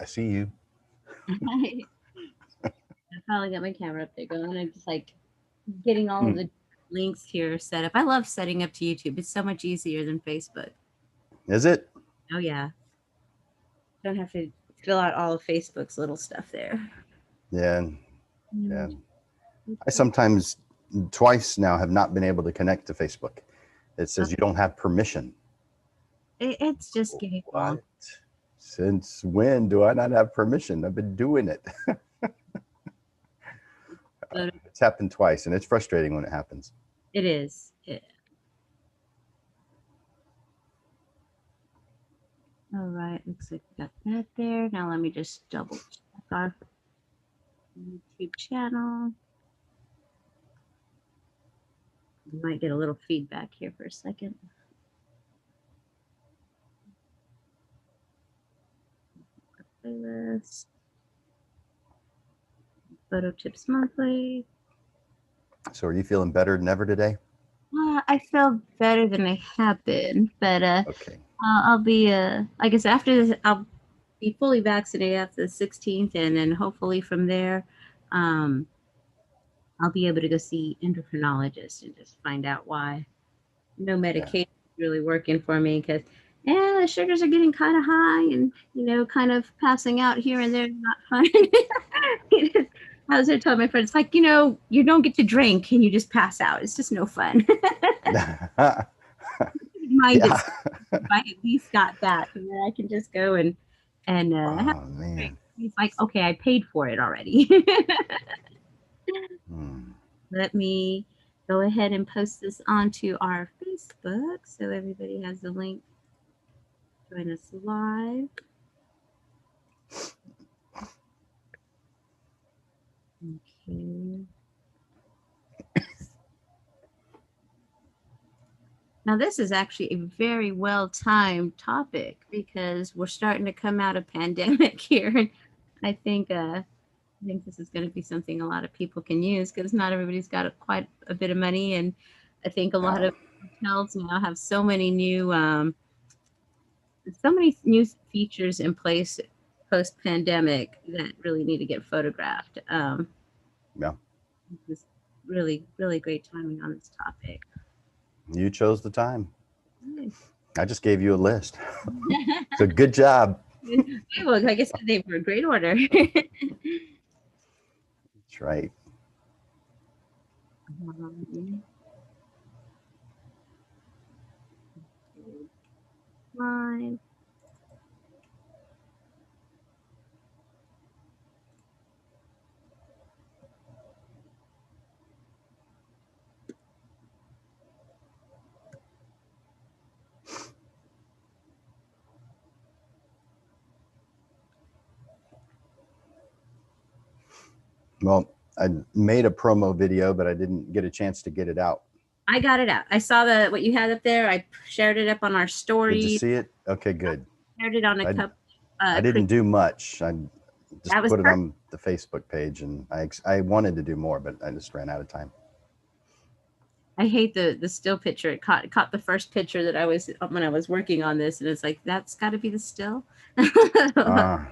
I see you. I finally got my camera up there going. I'm just like getting all of Hmm. the links here set up. I love setting up to YouTube. It's so much easier than Facebook. Is it? Oh yeah, don't have to fill out all of Facebook's little stuff there. Yeah. Yeah. Mm, I sometimes twice now have not been able to connect to Facebook. It says you don't have permission. It's just getting long. What? Since when do I not have permission? I've been doing it. But It's happened twice, and it's frustrating when it happens. it is. All right, looks like we got that there. Now let me just double check our YouTube channel. You might get a little feedback here for a second. Playlist, photo tips monthly. So, are you feeling better than ever today? I feel better than I have been, but Okay. I'll be I guess after this, I'll be fully vaccinated after the 16th, and then hopefully from there, um, I'll be able to go see endocrinologist and just find out why no Yeah. medication is really working for me because yeah, the sugars are getting kind of high and kind of passing out here and there. Not fun. I was telling my friends, like, you don't get to drink and you just pass out. It's just no fun. Mind it Yeah. if I at least got that, and then I can just go and have Oh a drink. man. He's like, okay, I paid for it already. Hmm. Let me go ahead and post this onto our Facebook so everybody has the link. Join us live. Okay. Now, this is actually a very well timed topic because we're starting to come out of pandemic here. And I think this is going to be something a lot of people can use because not everybody's got quite a bit of money, and I think a lot Yeah. of hotels now have so many new features in place post pandemic that really need to get photographed. Yeah. This is really really great timing on this topic. You chose the time. Good. I just gave you a list. So good job. Okay, well, like I said, they were in great order. That's right. Um, Line. Well, I made a promo video, but I didn't get a chance to get it out. I got it out. I saw what you had up there. I shared it up on our Did you story. see it? Okay, good. Shared it on a I cup. I Quick. didn't do much. I just That was put it perfect. on the Facebook page, and I wanted to do more, but I just ran out of time. I hate the still picture. It caught the first picture that I was when I was working on this, and it's like that's got to be the still. Ah,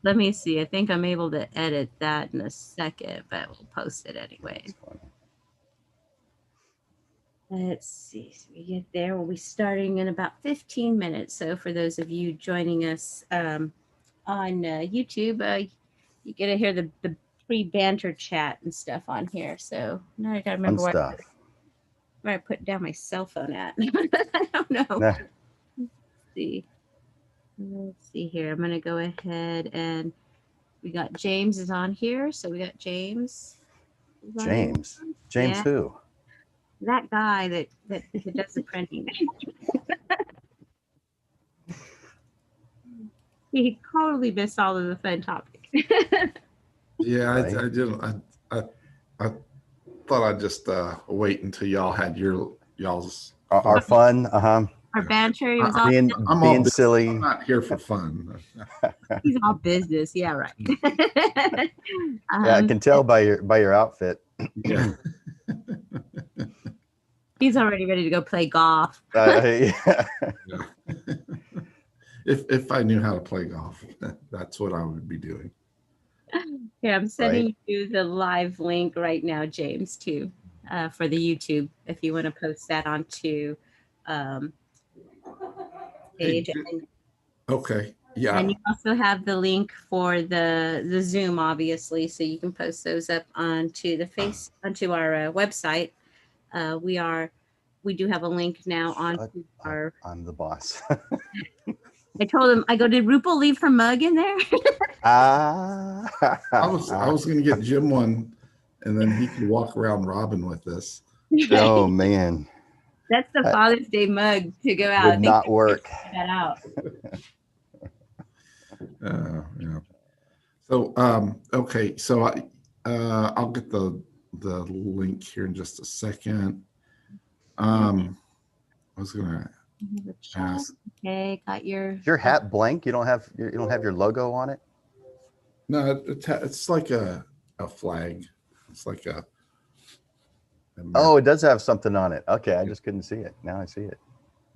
Let me see. I think I'm able to edit that in a second, but we'll post it that's anyways. funny. Let's see. So we get there. We'll be starting in about 15 minutes. So for those of you joining us on YouTube, you get to hear the pre-banter chat and stuff on here. So now I gotta Fun remember stuff. where I put down my cell phone at. I don't know. Nah, Let's see. Let's see here. I'm gonna go ahead and we got James is on here. So we got James running. James. James Yeah, who? that guy that does the printing. He totally missed all of the fun topic. Yeah, Right. I did. I, I thought I'd just wait until y'all had y'all's Our fun. fun. Uh huh. Our banter, it was I, all Being I'm all being business. I'm silly. not here for fun. he's all business. Yeah, right. Yeah, I um, can tell by your outfit. Yeah. he's already ready to go play golf. Yeah. Yeah. if I knew how to play golf, that's what I would be doing. Yeah, I'm sending Right. you the live link right now, James, too, for the YouTube. If you want to post that onto um, Hey, page, okay, yeah, and you also have the link for the Zoom, obviously, so you can post those up onto onto our website. We do have a link now Shut onto up, our. I'm the boss. I told him, I go, did Rupal leave her mug in there? Ah. I was gonna get Jim one, and then he could walk around Robin with this. Oh man, That's the that Father's Day mug to go out. I would think not we should work. try that out. Yeah. So okay, so I'll get the link here in just a second. I was gonna ask. Okay, got your. Is your hat blank? You don't have your logo on it? No, it's like a flag. It's like a. Oh, it does have something on it. Okay, I just couldn't see it. Now I see it.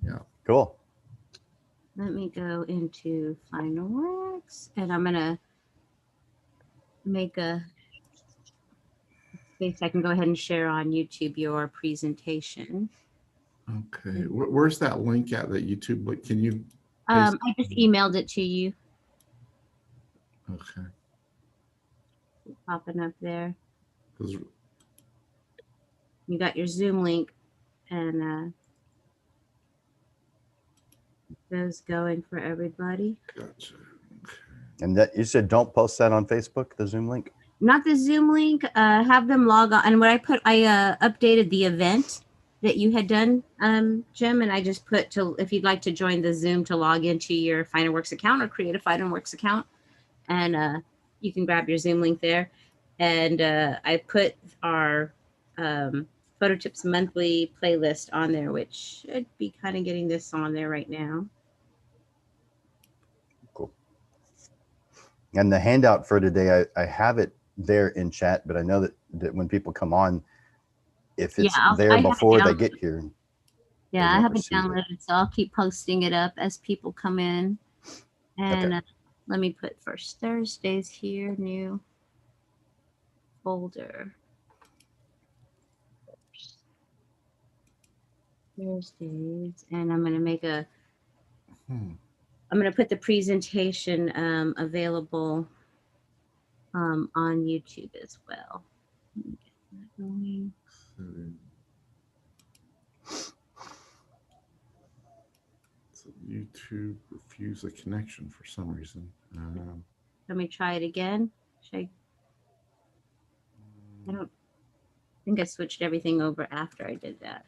Yeah. Cool. Let me go into Final Works, and I'm gonna make a space. I can go ahead and share on YouTube your presentation. Okay, where's that link at that YouTube? But can you? Paste I just emailed it to you. Okay. It's popping up there. 'Cause- You got your Zoom link, and those going for everybody. Gotcha. And that you said don't post that on Facebook, the Zoom link? Not the Zoom link. Have them log on. And what I updated the event that you had done, Jim, and I just put to if you'd like to join the Zoom to log into your FinalWorks account or create a FinalWorks account, and you can grab your Zoom link there. And I put our Photo Tips monthly playlist on there, which should be kind of getting this on there right now. Cool. And the handout for today, I have it there in chat, but I know that when people come on, if it's there before they get here. Yeah, I have it downloaded, so I'll keep posting it up as people come in. And let me put First Thursdays here, new folder. Thursdays, and I'm going to make a. I'm going to put the presentation available on YouTube as well. Let me get that going. So YouTube refused a connection for some reason. Let me try it again. I don't think I switched everything over after I did that.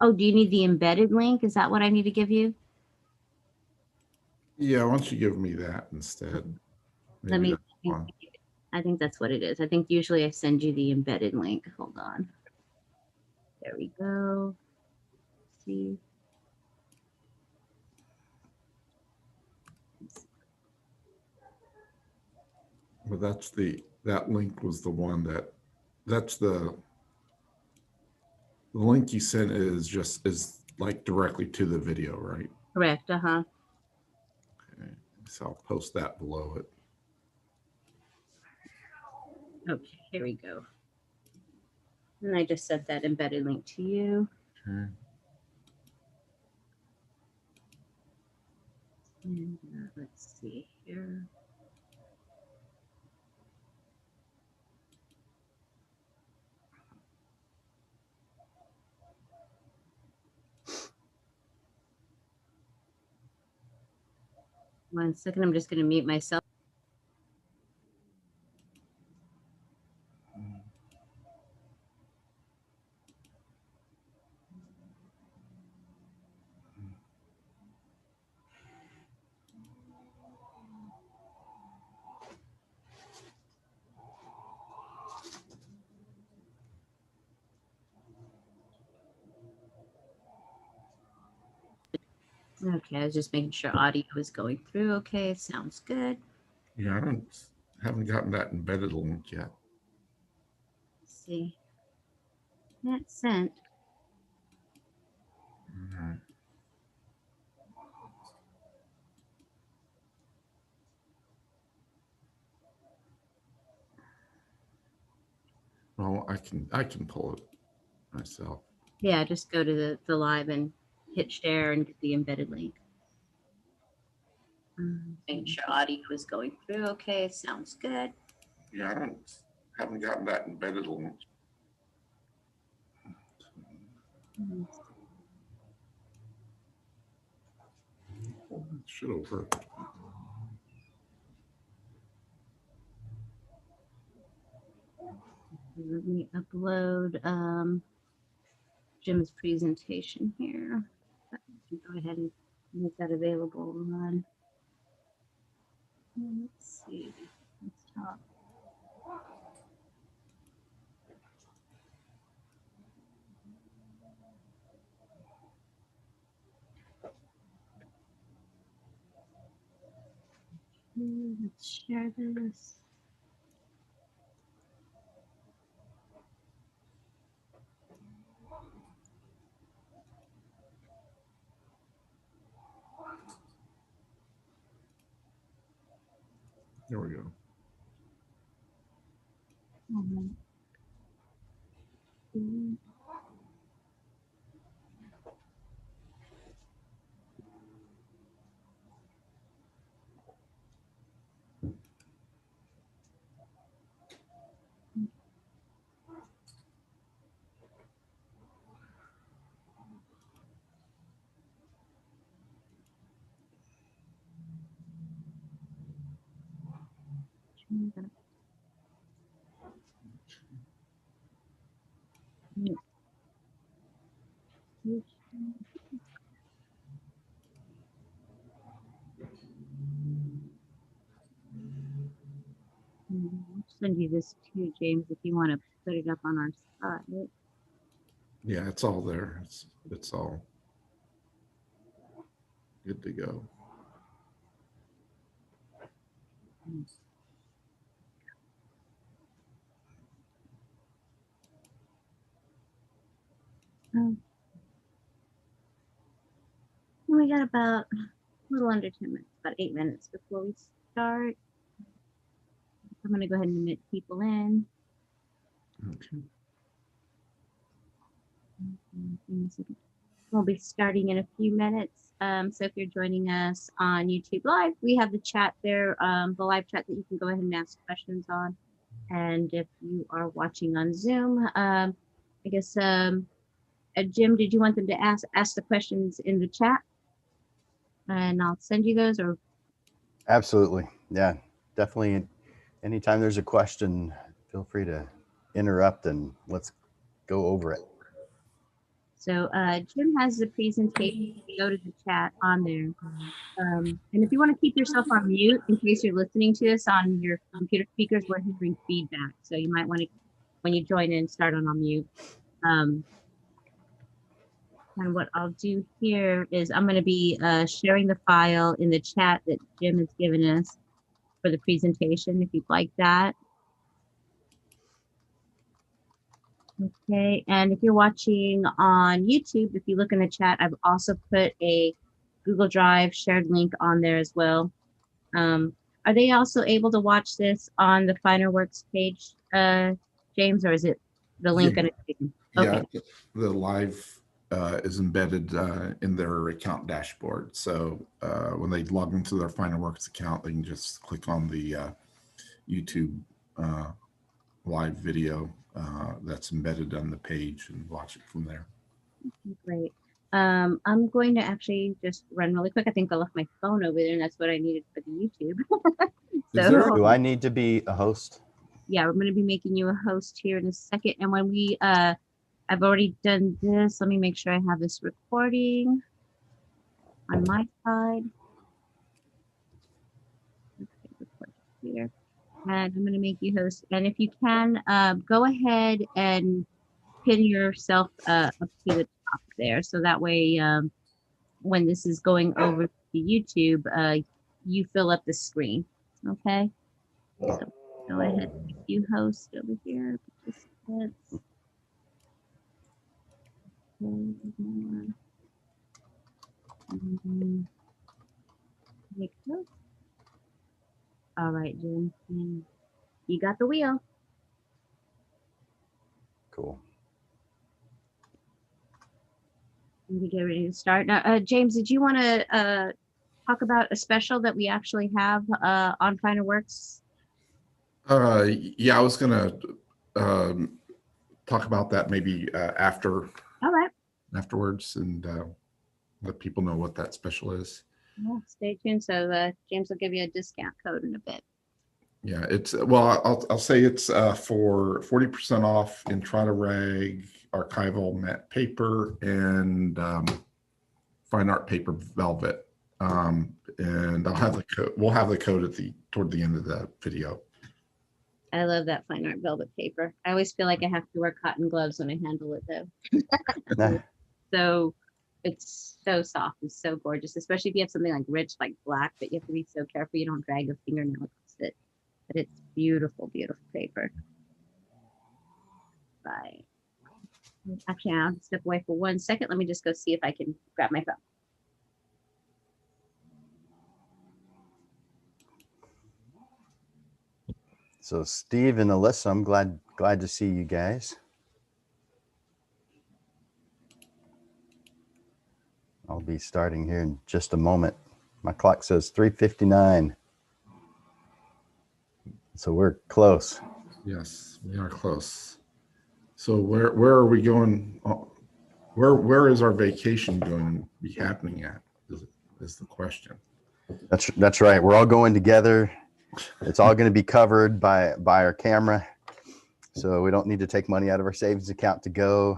Oh, do you need the embedded link? Is that what I need to give you? Yeah, why don't you give me that instead? Maybe I think that's what it is. I think usually I send you the embedded link. Hold on. There we go. Let's see. Well, that link was the one that's the link you sent is like directly to the video, right? Correct. Okay. So I'll post that below it. Okay, here we go. And I just sent that embedded link to you. Okay. And let's see here. One second, I'm just going to mute myself. Okay, I was just making sure audio was going through. Okay, it sounds good. Yeah, I haven't gotten that embedded link yet. Let's see. That's sent. right. Well, I can pull it myself. Yeah, just go to the live and hit share and get the embedded link. Making sure audio is going through. Okay, sounds good. Yeah, I haven't gotten that embedded link. Well, it should have worked. Let me upload Jim's presentation here. Go ahead and make that available on. Let's see. Let's talk. Let's share this. There we go. I'll send you this too, James, if you want to put it up on our site. Yeah, it's all there. It's all good to go. We got about a little under 10 minutes, about 8 minutes before we start. I'm going to go ahead and admit people in. Okay. We'll be starting in a few minutes. So if you're joining us on YouTube Live, we have the chat there, the live chat that you can go ahead and ask questions on. And if you are watching on Zoom, I guess, Jim, did you want them to ask the questions in the chat? And I'll send you those, or? Absolutely. Yeah, definitely. Anytime there's a question, feel free to interrupt and let's go over it. So Jim has the presentation. Go to the chat on there. And if you want to keep yourself on mute in case you're listening to this on your computer speakers, we're hearing feedback. So you might want to, when you join in, start on mute. And what I'll do here is I'm going to be sharing the file in the chat that Jim has given us for the presentation, if you'd like that. Okay, and if you're watching on YouTube, if you look in the chat, I've also put a Google Drive shared link on there as well. Are they also able to watch this on the Finer Works page, James, or is it the link? Yeah, okay. Yeah, the live is embedded in their account dashboard. So when they log into their Finer Works account, they can just click on the YouTube live video that's embedded on the page and watch it from there. Great. I'm going to actually just run really quick. I think I left my phone over there, and that's what I needed for the YouTube. Do I need to be a host? Yeah, we're going to be making you a host here in a second. And when we, I've already done this. Let me make sure I have this recording on my side. Here. And I'm going to make you host. And if you can, go ahead and pin yourself up to the top there. So that way, when this is going over to YouTube, you fill up the screen. Okay. So go ahead, you host over here. Participants. Mm, all right, Jim. You got the wheel. Cool. We get ready to start now. James, did you want to talk about a special that we actually have on Finer Works? Yeah, I was gonna talk about that maybe All right. afterwards, and let people know what that special is. Yeah, stay tuned. So James will give you a discount code in a bit. Yeah, it's I'll say it's for 40% off Entrada Rag, archival matte paper, and fine art paper velvet. And I'll have the code. We'll have the code toward the end of the video. I love that fine art velvet paper. I always feel like I have to wear cotton gloves when I handle it though. So it's so soft and so gorgeous, especially if you have something like rich, like black, that you have to be so careful you don't drag your fingernail across it. But it's beautiful, beautiful paper. Right. Actually, I'll step away for 1 second. Let me just go see if I can grab my phone. So Steve and Alyssa, I'm glad to see you guys. I'll be starting here in just a moment. My clock says 3:59. So we're close. Yes, we are close. So where are we going? Where is our vacation going to be happening at? Is the question. That's right. We're all going together. It's all going to be covered by our camera. So we don't need to take money out of our savings account to go.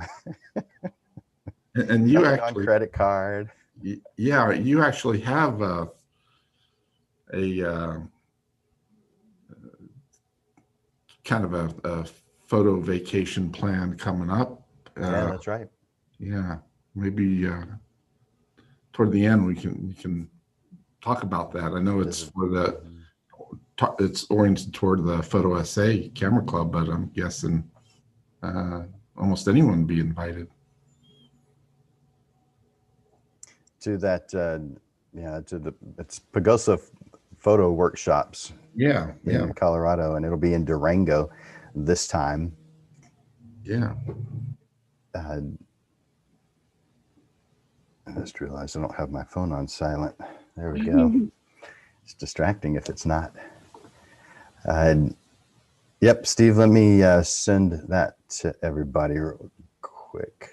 And you actually on credit card. Yeah, you actually have a kind of a photo vacation plan coming up. Yeah, that's right. Yeah, maybe toward the end we can talk about that. I know it's it's oriented toward the Photo Essay Camera Club, but I'm guessing almost anyone would be invited to that. It's Pagosa Photo Workshops. Yeah, in Colorado, and it'll be in Durango this time. Yeah. I just realized I don't have my phone on silent. There we go. It's distracting if it's not. Yep, Steve, let me send that to everybody real quick.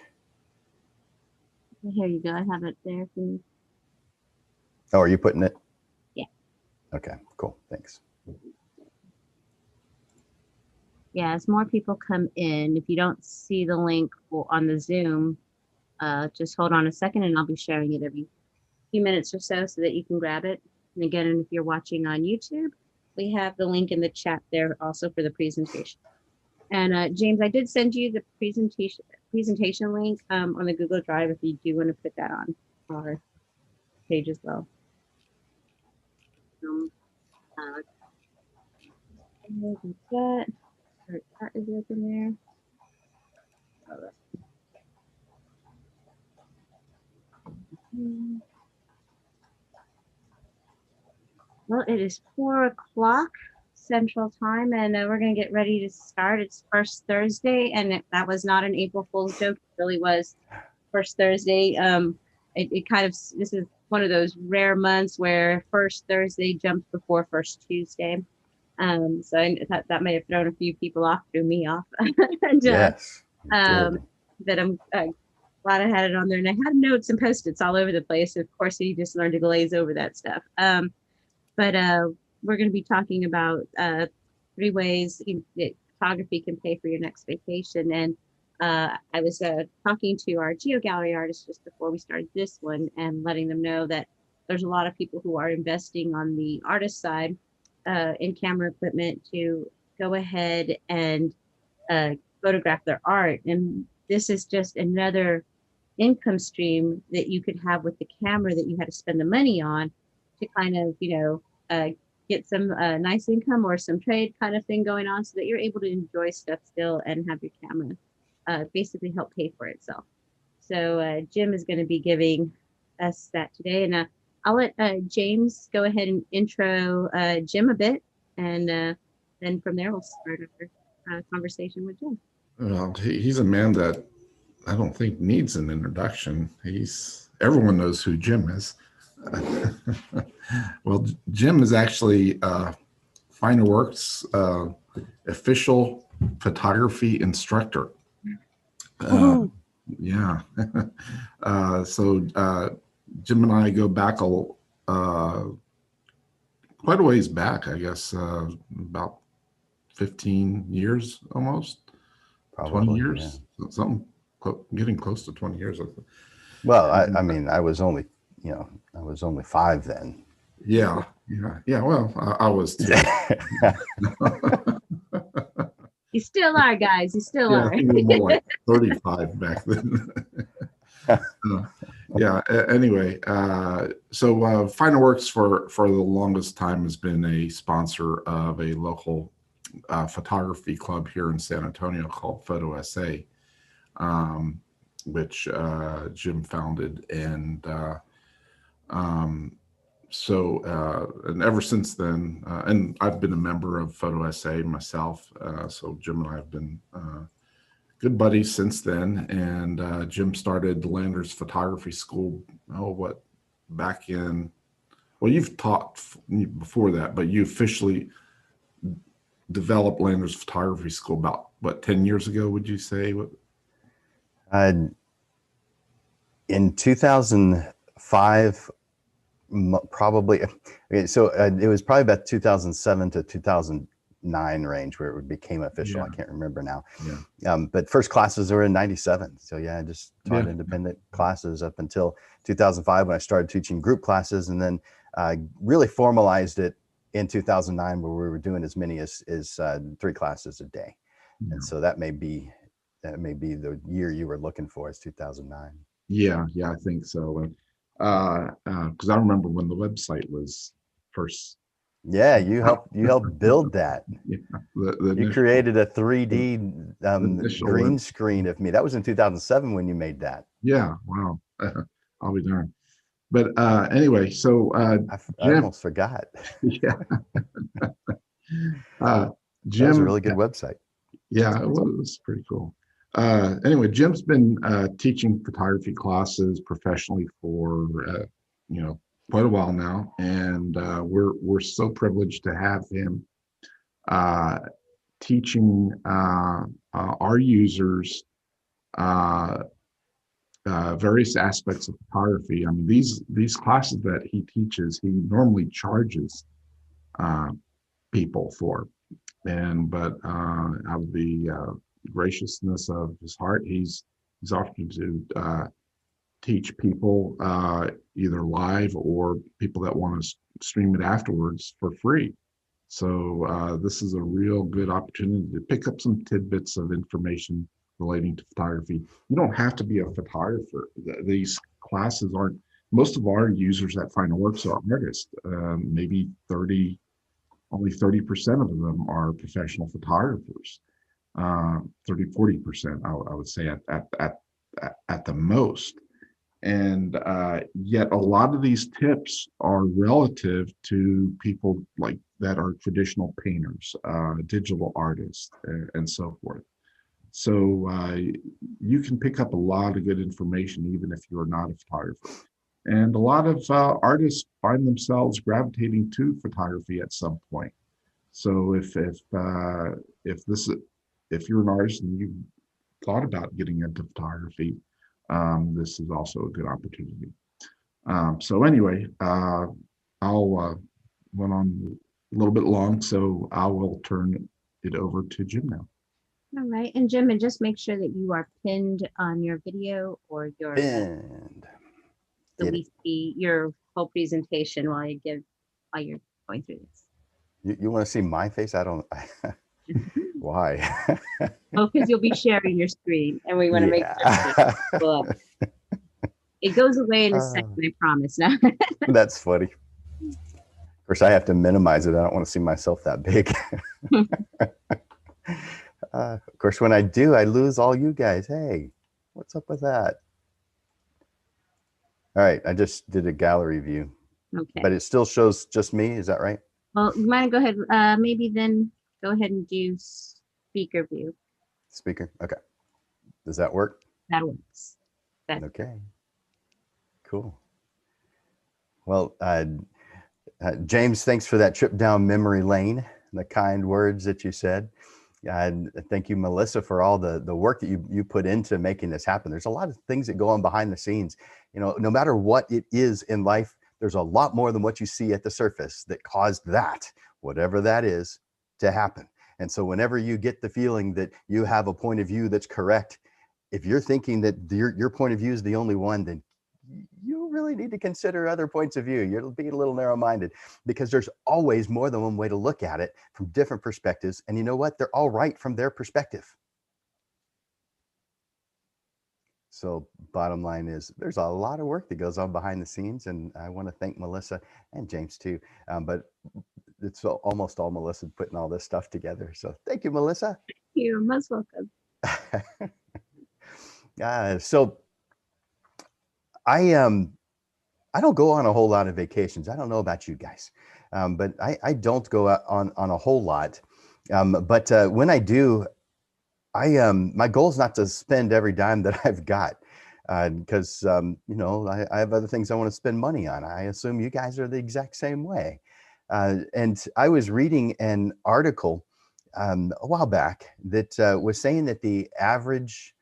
Here you go. I have it there. Oh, are you putting it? Yeah. Okay, cool. Thanks. Yeah, as more people come in, if you don't see the link on the Zoom, just hold on a second and I'll be sharing it every few minutes or so that you can grab it. And again, if you're watching on YouTube, we have the link in the chat there also for the presentation. And James, I did send you the presentation link on the Google Drive if you do want to put that on our page as well. That is open there. All right. Well, it is 4 o'clock Central Time, and we're going to get ready to start. It's first Thursday, and that was not an April Fool's joke. It really was first Thursday. It kind of, this is one of those rare months where first Thursday jumps before first Tuesday. So I thought that may have thrown a few people off, threw me off. And, yes. But I'm glad I had it on there, and I had notes and Post-its all over the place. Of course, you just learned to glaze over that stuff. But we're going to be talking about 3 ways that photography can pay for your next vacation. And I was talking to our GeoGallery artists just before we started this one and letting them know that there's a lot of people who are investing on the artist side in camera equipment to go ahead and photograph their art. And this is just another income stream that you could have with the camera that you had to spend the money on to kind of, get some nice income or some trade kind of thing going on so that you're able to enjoy stuff still and have your camera basically help pay for itself. So Jim is going to be giving us that today. And I'll let James go ahead and intro Jim a bit, and then from there we'll start our conversation with Jim. Well, he's a man that I don't think needs an introduction. Everyone knows who Jim is. Well, Jim is actually Finer Works official photography instructor. Yeah. So Jim and I go back quite a ways back, I guess, about 15 years almost. Probably, 20 years, yeah. Something getting close to 20 years. Well, I mean, I was only 5 then. Yeah. Well, I was too. You still are, guys. You still are. I think we were more like 35 back then. Anyway, so Finer Works for the longest time has been a sponsor of a local photography club here in San Antonio called Photo SA, which Jim founded, and and ever since then, and I've been a member of Photo SA myself, so Jim and I have been good buddies since then. And Jim started Landers Photography School, back in, well, you've taught before that, but you officially developed Landers Photography School about, 10 years ago, would you say? In 2005, probably. Okay, so it was probably about 2007 to 2009 range where it became official. I can't remember now. But first classes were in 97. So I just taught independent classes up until 2005 when I started teaching group classes, and then really formalized it in 2009 where we were doing as many as 3 classes a day. And so that may be the year you were looking for, is 2009. Yeah, I think so. Because I remember when the website was first. Yeah, you helped build that. You created a 3D green screen of me. That was in 2007 when you made that. Yeah, wow. I'll be darned. But anyway, so I almost forgot. Yeah. Jim, that was a really good website. Yeah, it was pretty cool. Anyway, Jim's been teaching photography classes professionally for quite a while now, and we're so privileged to have him teaching our users various aspects of photography. I mean, these classes that he teaches, he normally charges people for, but out of the graciousness of his heart, he's offered to teach people either live or people that want to stream it afterwards for free. So this is a real good opportunity to pick up some tidbits of information relating to photography. You don't have to be a photographer. These classes aren't, most of our users at Finer Works are artists. Maybe only 30% of them are professional photographers. 30-40%, I would say at the most. And yet a lot of these tips are relative to people like that are traditional painters, digital artists, and so forth. So you can pick up a lot of good information even if you're not a photographer. And a lot of artists find themselves gravitating to photography at some point. So if you're an artist and you've thought about getting into photography, this is also a good opportunity. So anyway, I'll went on a little bit long, so I will turn it over to Jim now. All right, and Jim, and just make sure that you are pinned on your video or your pinned. So we see your whole presentation while you're going through this. You want to see my face? I don't. Why? Well, because you'll be sharing your screen, and we want to make sure. Well, it goes away in a second, I promise. Now. That's funny. Of course, I have to minimize it. I don't want to see myself that big. Of course, when I do, I lose all you guys. Hey, what's up with that? All right, I just did a gallery view, Okay. but it still shows just me. Is that right? Well, you might go ahead. Maybe then go ahead and do speaker view. Speaker. Okay. Does that work? That works. That's Okay. Cool. Well, James, thanks for that trip down memory lane, the kind words that you said. And thank you, Melissa, for all the work that you put into making this happen. There's a lot of things that go on behind the scenes. You know, no matter what it is in life, there's a lot more than what you see at the surface that caused that, whatever that is, to happen. And so whenever you get the feeling that you have a point of view that's correct, if you're thinking that your point of view is the only one, then you really need to consider other points of view. You're being a little narrow-minded, because there's always more than one way to look at it from different perspectives. And you know what? They're all right from their perspective. So bottom line is there's a lot of work that goes on behind the scenes. And I want to thank Melissa and James too. But it's almost all Melissa putting all this stuff together. So thank you, Melissa. You're most welcome. So I don't go on a whole lot of vacations. I don't know about you guys, but I don't go out on a whole lot. But when I do, my goal is not to spend every dime that I've got, because you know, I have other things I want to spend money on. I assume you guys are the exact same way. And I was reading an article a while back that was saying that the average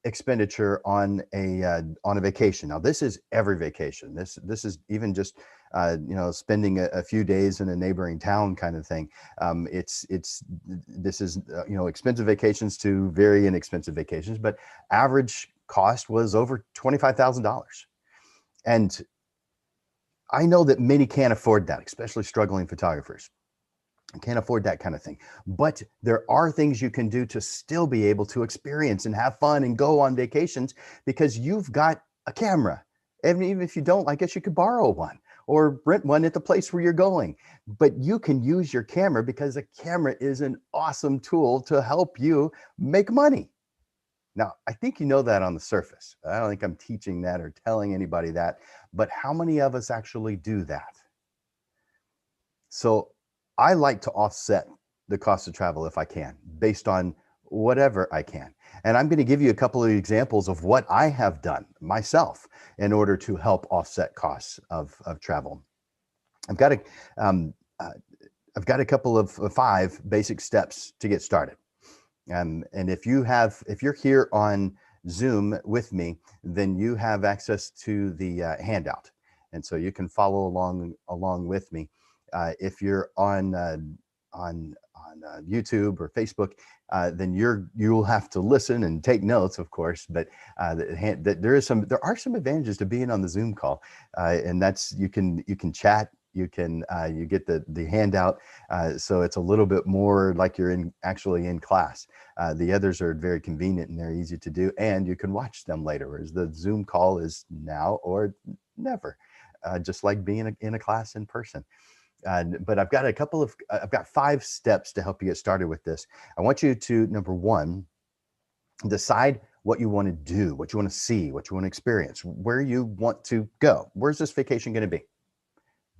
expenditure on a vacation. Now, this is every vacation. This is even just you know, spending a few days in a neighboring town kind of thing. This is you know, expensive vacations to very inexpensive vacations, but average cost was over $25,000. And I know that many can't afford that, especially struggling photographers. Can't afford that kind of thing. But there are things you can do to still be able to experience and have fun and go on vacations, because you've got a camera. And even if you don't, I guess you could borrow one or rent one at the place where you're going. But you can use your camera, because a camera is an awesome tool to help you make money. Now, I think you know that on the surface. I don't think I'm teaching that or telling anybody that, but how many of us actually do that? So I like to offset the cost of travel if I can, based on whatever I can. And I'm going to give you a couple of examples of what I have done myself in order to help offset costs of travel. I've got a couple of 5 basic steps to get started. And if you're here on Zoom with me, then you have access to the handout. And so you can follow along with me. If you're on YouTube or Facebook, then you'll have to listen and take notes, of course. But there are some advantages to being on the Zoom call, and that's you can chat. You get the handout, so it's a little bit more like you're actually in class. The others are very convenient and they're easy to do, and you can watch them later. Whereas the Zoom call is now or never, just like being in a class in person. But I've got 5 steps to help you get started with this. I want you to, number 1, decide what you want to do, what you want to see, what you want to experience, where you want to go. Where's this vacation going to be?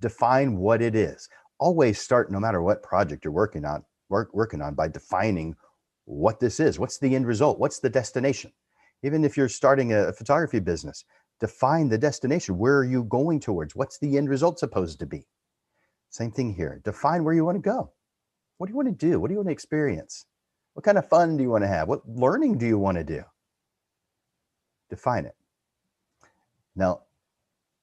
Define what it is. Always start, no matter what project you're working on, by defining what this is. What's the end result? What's the destination? Even if you're starting a photography business, define the destination. Where are you going towards? What's the end result supposed to be? Same thing here. Define where you want to go. What do you want to do? What do you want to experience? What kind of fun do you want to have? What learning do you want to do? Define it. Now,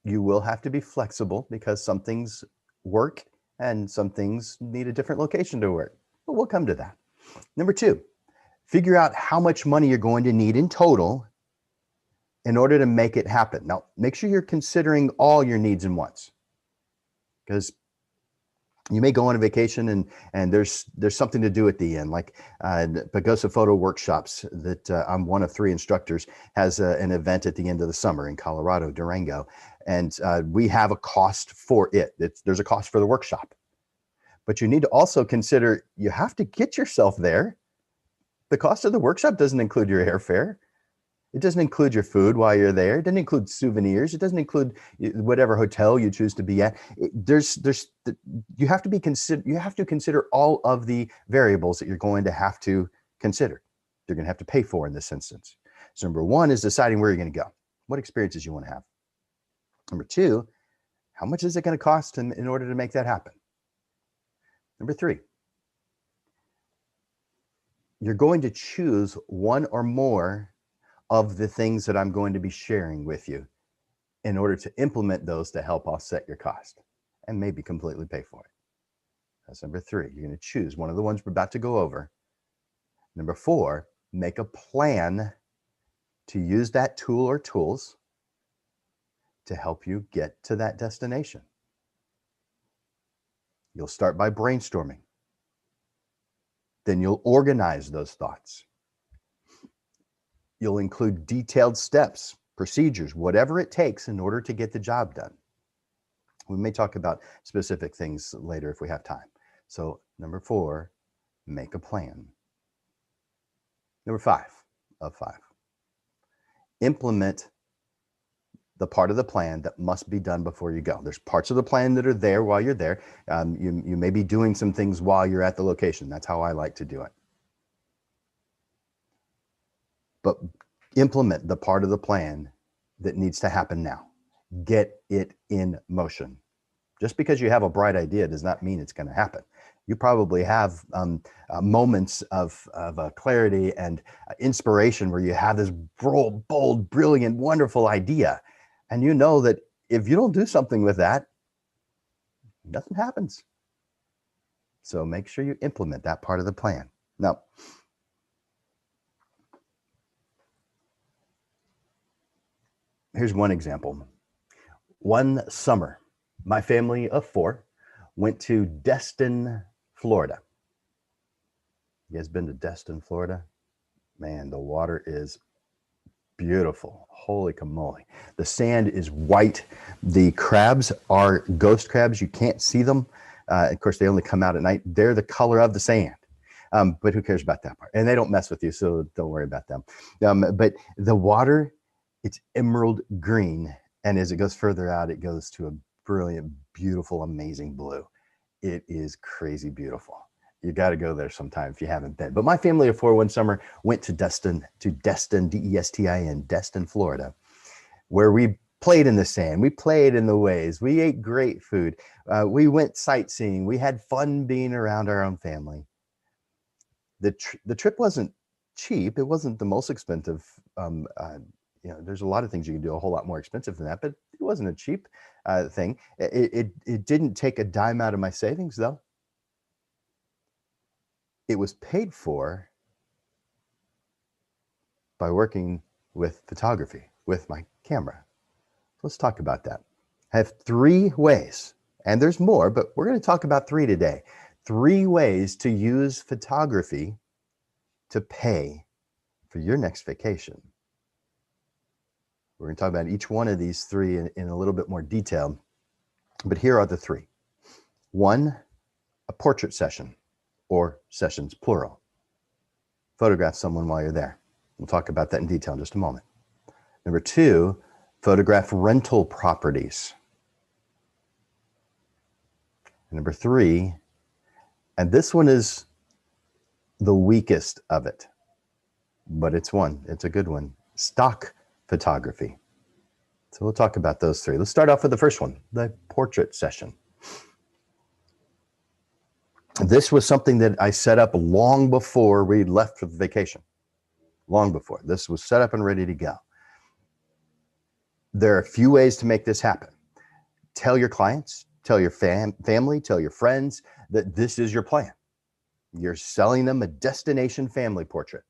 you will have to be flexible, because some things work and some things need a different location to work, but we'll come to that. Number 2, figure out how much money you're going to need in total in order to make it happen. Now, make sure you're considering all your needs and wants, because you may go on a vacation and there's something to do at the end, like Pagosa Photo Workshops that I'm one of 3 instructors, has an event at the end of the summer in Colorado, Durango. And we have a cost for it. There's a cost for the workshop. But you need to also consider, you have to get yourself there. The cost of the workshop doesn't include your airfare. It doesn't include your food while you're there. It doesn't include souvenirs. It doesn't include whatever hotel you choose to be at. You have to consider all of the variables that you're going to have to consider. You're going to have to pay for in this instance. So number one is deciding where you're going to go, what experiences you want to have. Number two, how much is it going to cost in order to make that happen? Number three, you're going to choose one or more of the things that I'm going to be sharing with you in order to implement those to help offset your cost and maybe completely pay for it. That's number three. You're going to choose one of the ones we're about to go over. Number four, make a plan to use that tool or tools to help you get to that destination. You'll start by brainstorming. Then you'll organize those thoughts. You'll include detailed steps, procedures, whatever it takes in order to get the job done. We may talk about specific things later if we have time. So number four, make a plan. Number five of five, implement the part of the plan that must be done before you go. There's parts of the plan that are there while you're there. You may be doing some things while you're at the location. That's how I like to do it. But implement the part of the plan that needs to happen now. Get it in motion. Just because you have a bright idea does not mean it's going to happen. You probably have moments of clarity and inspiration where you have this bold, brilliant, wonderful idea. And you know that if you don't do something with that, nothing happens. So make sure you implement that part of the plan. Now, here's one example. One summer, my family of four went to Destin, Florida. You guys been to Destin, Florida? Man, the water is beautiful. Holy camoly. The sand is white. The crabs are ghost crabs. You can't see them. Of course, they only come out at night. They're the color of the sand. But who cares about that part? And they don't mess with you, so don't worry about them. But the water, it's emerald green. And as it goes further out, it goes to a brilliant, beautiful, amazing blue. It is crazy beautiful. You got to go there sometime if you haven't been. But my family of four one summer went to Destin, D-E-S-T-I-N, Destin, Florida, where we played in the sand. We played in the waves. We ate great food. We went sightseeing. We had fun being around our own family. The trip wasn't cheap. It wasn't the most expensive. There's a lot of things you can do a whole lot more expensive than that, but it wasn't a cheap thing. It didn't take a dime out of my savings, though. It was paid for by working with photography, with my camera. Let's talk about that. I have three ways, and there's more, but we're going to talk about three today. Three ways to use photography to pay for your next vacation. We're going to talk about each one of these three in a little bit more detail, but here are the three. One, a portrait session, or sessions plural. Photograph someone while you're there. We'll talk about that in detail in just a moment. Number two, photograph rental properties. And number three, and this one is the weakest of it, but it's a good one, stock photography. So we'll talk about those three. Let's start off with the first one, the portrait session. This was something that I set up long before we left for the vacation. Long before. This was set up and ready to go. There are a few ways to make this happen. Tell your clients, tell your family, tell your friends that this is your plan. You're selling them a destination family portrait.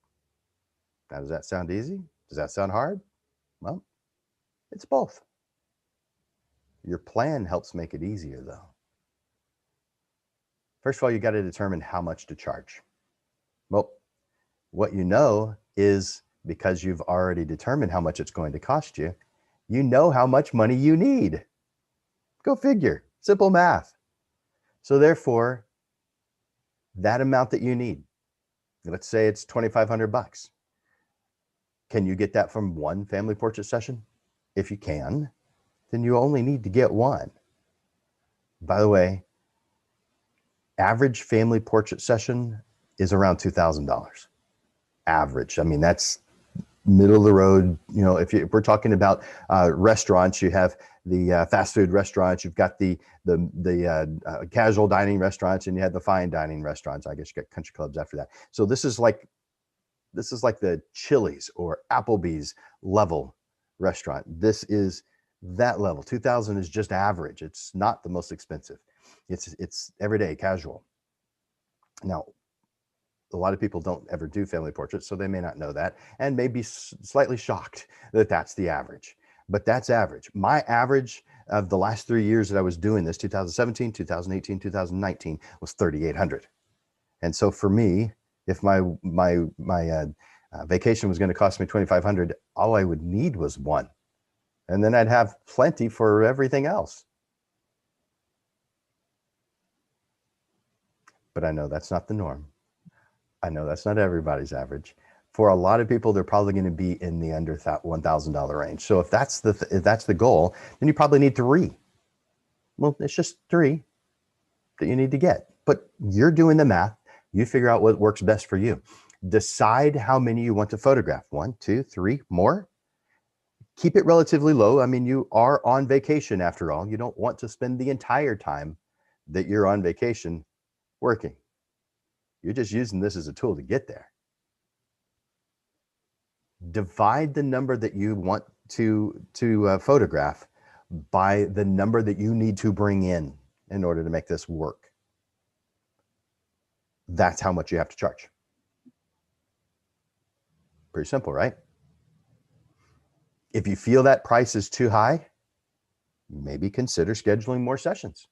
Now, does that sound easy? Does that sound hard? Well, it's both. Your plan helps make it easier, though. First of all, you got to determine how much to charge. Well, what you know is, because you've already determined how much it's going to cost you, you know how much money you need. Go figure. Simple math. So therefore, that amount that you need, let's say it's $2,500, Can you get that from one family portrait session? If you can, then you only need to get one. By the way, average family portrait session is around $2,000. Average. I mean, that's middle of the road. You know, if we're talking about restaurants, you have the fast food restaurants, you've got the casual dining restaurants, and you have the fine dining restaurants. I guess you got country clubs after that. So this is like the Chili's or Applebee's level restaurant. This is that level. 2,000 is just average. It's not the most expensive. It's everyday casual. Now, a lot of people don't ever do family portraits, so they may not know that and may be slightly shocked that that's the average. But that's average. My average of the last 3 years that I was doing this, 2017, 2018, 2019, was 3,800. And so for me, if my vacation was going to cost me 2,500, all I would need was one, and then I'd have plenty for everything else. But I know that's not the norm. I know that's not everybody's average. For a lot of people, they're probably going to be in the under $1,000 range. So if that's the goal, then you probably need 3. Well, it's just 3 that you need to get. But you're doing the math. You figure out what works best for you. Decide how many you want to photograph. 1, 2, 3, more. Keep it relatively low. I mean, you are on vacation after all. You don't want to spend the entire time that you're on vacation working. You're just using this as a tool to get there. Divide the number that you want to photograph by the number that you need to bring in order to make this work. That's how much you have to charge. Pretty simple, right? If you feel that price is too high, maybe consider scheduling more sessions.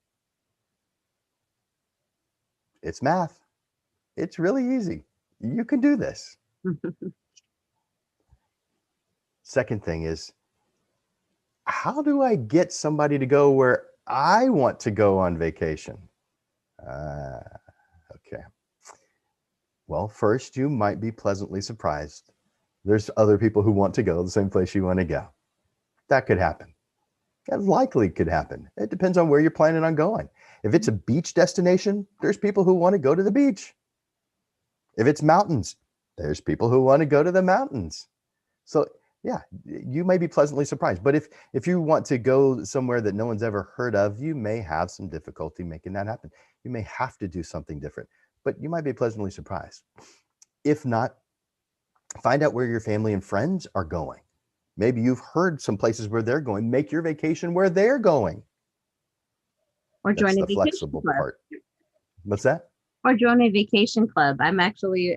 It's math. It's really easy. You can do this. Second thing is, how do I get somebody to go where I want to go on vacation? Okay. Well, first, you might be pleasantly surprised. There's other people who want to go the same place you want to go. That could happen. That likely could happen. It depends on where you're planning on going. If it's a beach destination, there's people who want to go to the beach. If it's mountains, there's people who want to go to the mountains. So yeah, you may be pleasantly surprised. But if you want to go somewhere that no one's ever heard of, you may have some difficulty making that happen. You may have to do something different, but you might be pleasantly surprised. If not, find out where your family and friends are going. Maybe you've heard some places where they're going. Make your vacation where they're going. Or join That's a the flexible vacation club. part. What's that? Or join a vacation club. I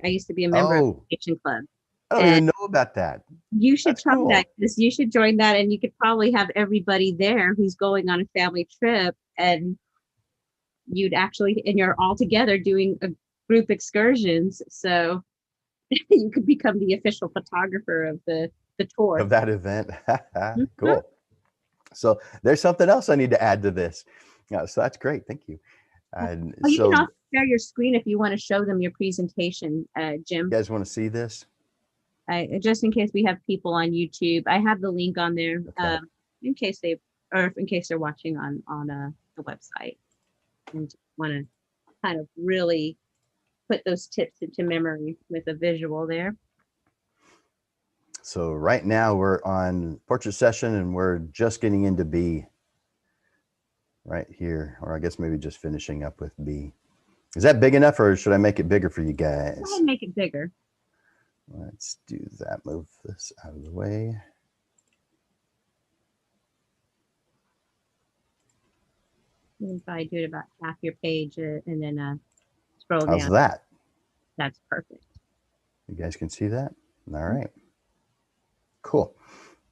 used to be a member of a vacation club. I don't even know about that. You should That's try cool. that, because you should join that, and you could probably have everybody there who's going on a family trip, and you're all together doing a group excursions. So you could become the official photographer of the tour. Of that event. Cool. So there's something else I need to add to this. So that's great. Thank you. And you so can also share your screen if you want to show them your presentation, Jim. you guys want to see this? Just in case we have people on YouTube, I have the link on there, Okay. in case they're watching on the website and want to kind of really put those tips into memory with a visual there. So right now we're on portrait session and we're just getting into B right here, or I guess maybe just finishing up with B. Is that big enough, or should I make it bigger for you guys? Go ahead and make it bigger. Let's do that. Move this out of the way. You can probably do it about half your page, and then scroll How's down. that? That's perfect. You guys can see that? All right. Cool.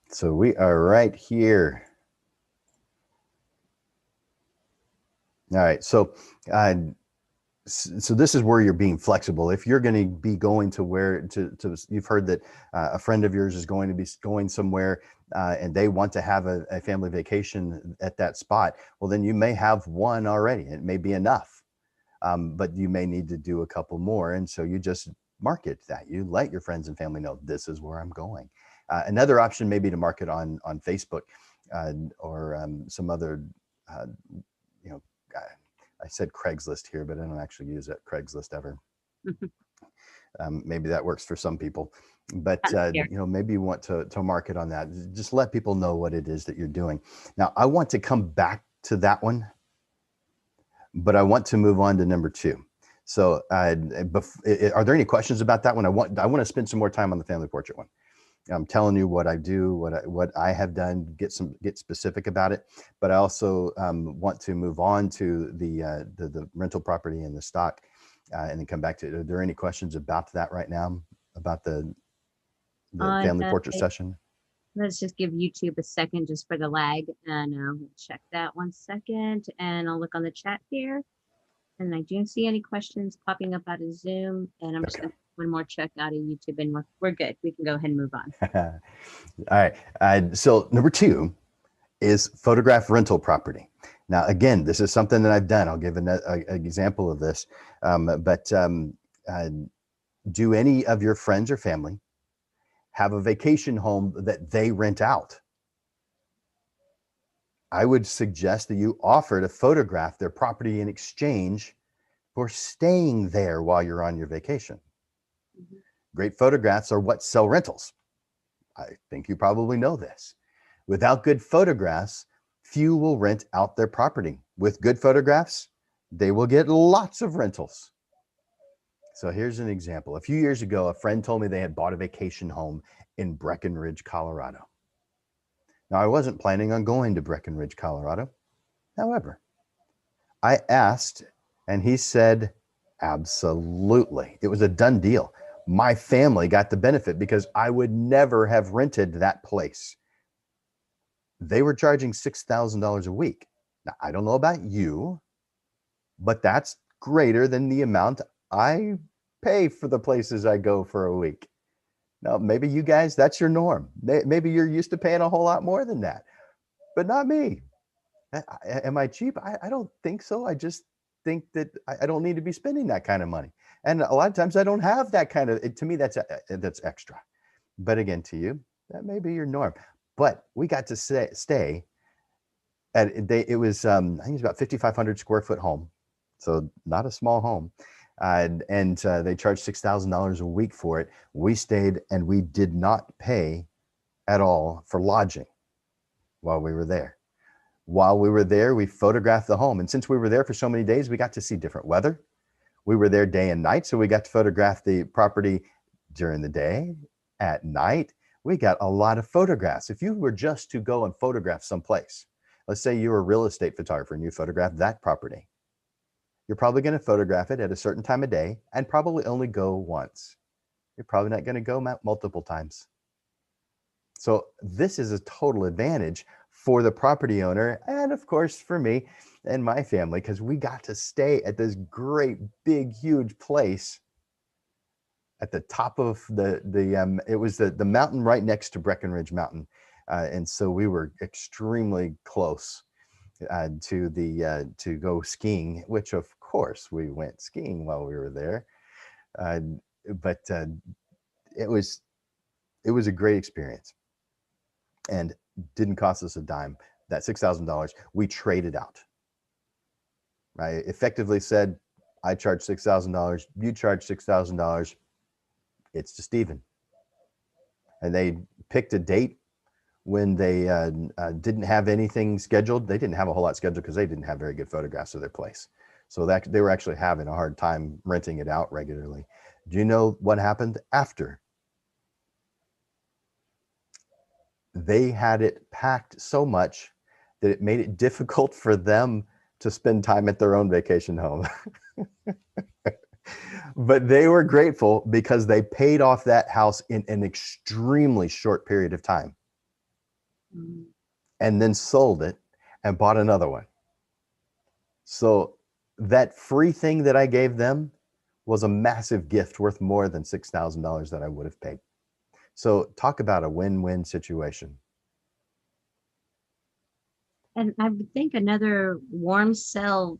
So we are right here. All right. So this is where you're being flexible. If you're going to be going to where you've heard that a friend of yours is going to be going somewhere and they want to have a family vacation at that spot, well, then you may have one already. It may be enough, but you may need to do a couple more. And so you just market that. You let your friends and family know this is where I'm going. Another option may be to market on Facebook or some other, you know, I said Craigslist here, but I don't actually use that Craigslist ever. Maybe that works for some people, but you know, maybe you want to market on that. Just let people know what it is that you're doing. Now, I want to come back to that one, but I want to move on to number 2. So, are there any questions about that one? I want to spend some more time on the family portrait one. I'm telling you what I do, what I have done. Get specific about it, but I also want to move on to the rental property and the stock, and then come back to it. Are there any questions about that right now, about the family portrait session? Let's just give YouTube a second just for the lag, and we'll check that 1 second, and I'll look on the chat here. And I don't see any questions popping up out of Zoom, and I'm just going to one more check out of YouTube, and we're good. We can go ahead and move on. All right. So number 2 is photograph rental property. Now, again, this is something that I've done. I'll give an example of this. Do any of your friends or family have a vacation home that they rent out? I would suggest that you offer to photograph their property in exchange for staying there while you're on your vacation. Mm-hmm. Great photographs are what sell rentals. I think you probably know this. Without good photographs, few will rent out their property. With good photographs, they will get lots of rentals. So here's an example. A few years ago, a friend told me they had bought a vacation home in Breckenridge, Colorado. Now, I wasn't planning on going to Breckenridge, Colorado. However, I asked, and he said, absolutely. It was a done deal. My family got the benefit because I would never have rented that place. They were charging $6,000 a week. Now, I don't know about you, but that's greater than the amount I pay for the places I go for a week. Now, maybe you guys, that's your norm. Maybe you're used to paying a whole lot more than that, but not me. Am I cheap? I don't think so. I just think that I don't need to be spending that kind of money. And a lot of times I don't have that kind of, to me, that's extra. But again, to you, that may be your norm. But we got to stay at, it was, I think it was about 5,500 square foot home. So not a small home. And they charged $6,000 a week for it. We stayed and we did not pay at all for lodging while we were there. While we were there, we photographed the home. And since we were there for so many days, we got to see different weather. We were there day and night, so we got to photograph the property during the day, at night. We got a lot of photographs. If you were just to go and photograph someplace, let's say you're a real estate photographer and you photograph that property, you're probably going to photograph it at a certain time of day and probably only go once. You're probably not going to go multiple times. So this is a total advantage for the property owner and of course for me and my family, because we got to stay at this great big huge place at the top of it was the mountain right next to Breckenridge Mountain, and so we were extremely close to go skiing, which of course we went skiing while we were there, but it was a great experience and didn't cost us a dime. That $6,000 we traded out. I effectively said, I charge $6,000, you charge $6,000, it's just even. And they picked a date when they didn't have anything scheduled. They didn't have a whole lot scheduled because they didn't have very good photographs of their place. So that they were actually having a hard time renting it out regularly. Do you know what happened after? They had it packed so much that it made it difficult for them to spend time at their own vacation home. But they were grateful because they paid off that house in an extremely short period of time. Mm-hmm. And then sold it and bought another one. So that free thing that I gave them was a massive gift worth more than $6,000 that I would have paid. So talk about a win-win situation. And I would think another warm sell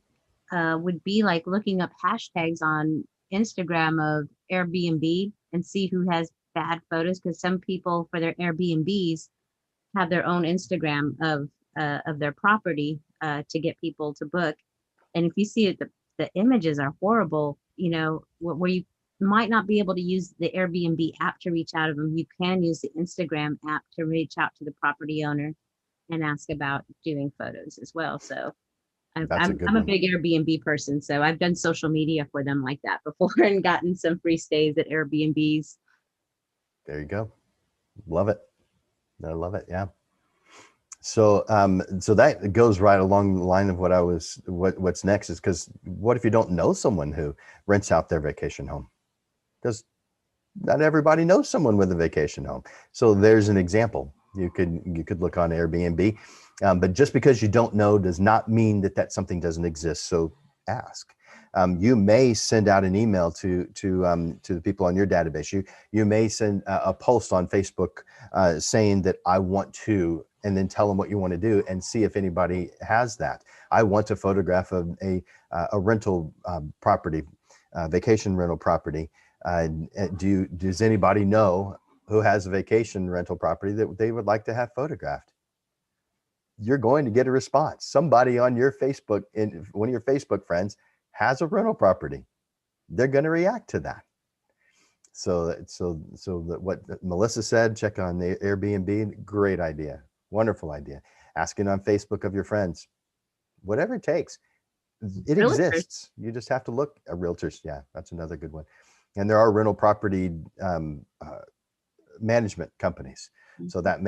would be like looking up hashtags on Instagram of Airbnb and see who has bad photos, because some people for their Airbnbs have their own Instagram of their property to get people to book. And if you see it, the images are horrible, you know, where you might not be able to use the Airbnb app to reach out to them. You can use the Instagram app to reach out to the property owner and ask about doing photos as well. So That's a good I'm a one. big Airbnb person, so I've done social media for them like that before and gotten some free stays at Airbnbs. There you go. Love it. I love it. Yeah. So, so that goes right along the line of what's next is, because what if you don't know someone who rents out their vacation home? Because not everybody knows someone with a vacation home. So there's an example. You could look on Airbnb, but just because you don't know does not mean that something doesn't exist. So ask. You may send out an email to the people on your database. You may send a post on Facebook saying that I want to, and then tell them what you want to do and see if anybody has that. I want to photograph a rental property, vacation rental property. Does anybody know who has a vacation rental property that they would like to have photographed? You're going to get a response. Somebody on your Facebook, in one of your Facebook friends, has a rental property. They're going to react to that. So that what Melissa said, check on the Airbnb. Great idea. Wonderful idea. Asking on Facebook of your friends, whatever it takes. It Realtors. exists. You just have to look at realtors. Yeah, that's another good one. And there are rental property management companies. So that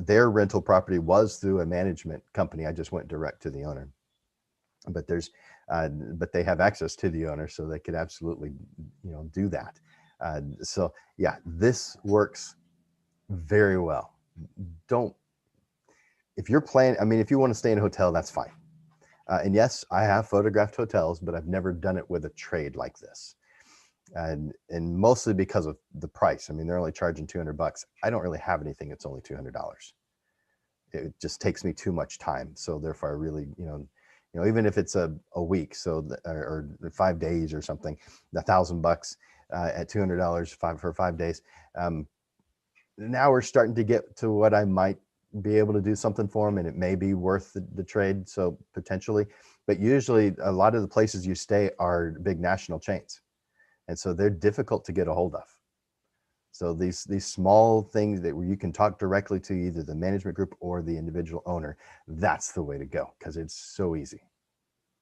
their rental property was through a management company. I just went direct to the owner, but but they have access to the owner, so they could absolutely, do that. So yeah, this works very well. If you're planning, I mean, if you want to stay in a hotel, that's fine. And yes, I have photographed hotels, but I've never done it with a trade like this. And mostly because of the price. I mean, they're only charging $200. I don't really have anything that's only $200. It just takes me too much time. So therefore I really, even if it's a week, or 5 days or something, $1,000 at $200 for 5 days. Now we're starting to get to what I might be able to do something for them, and it may be worth the trade. So potentially, but usually a lot of the places you stay are big national chains. And so they're difficult to get a hold of. So these small things where you can talk directly to either the management group or the individual owner, that's the way to go, because it's so easy.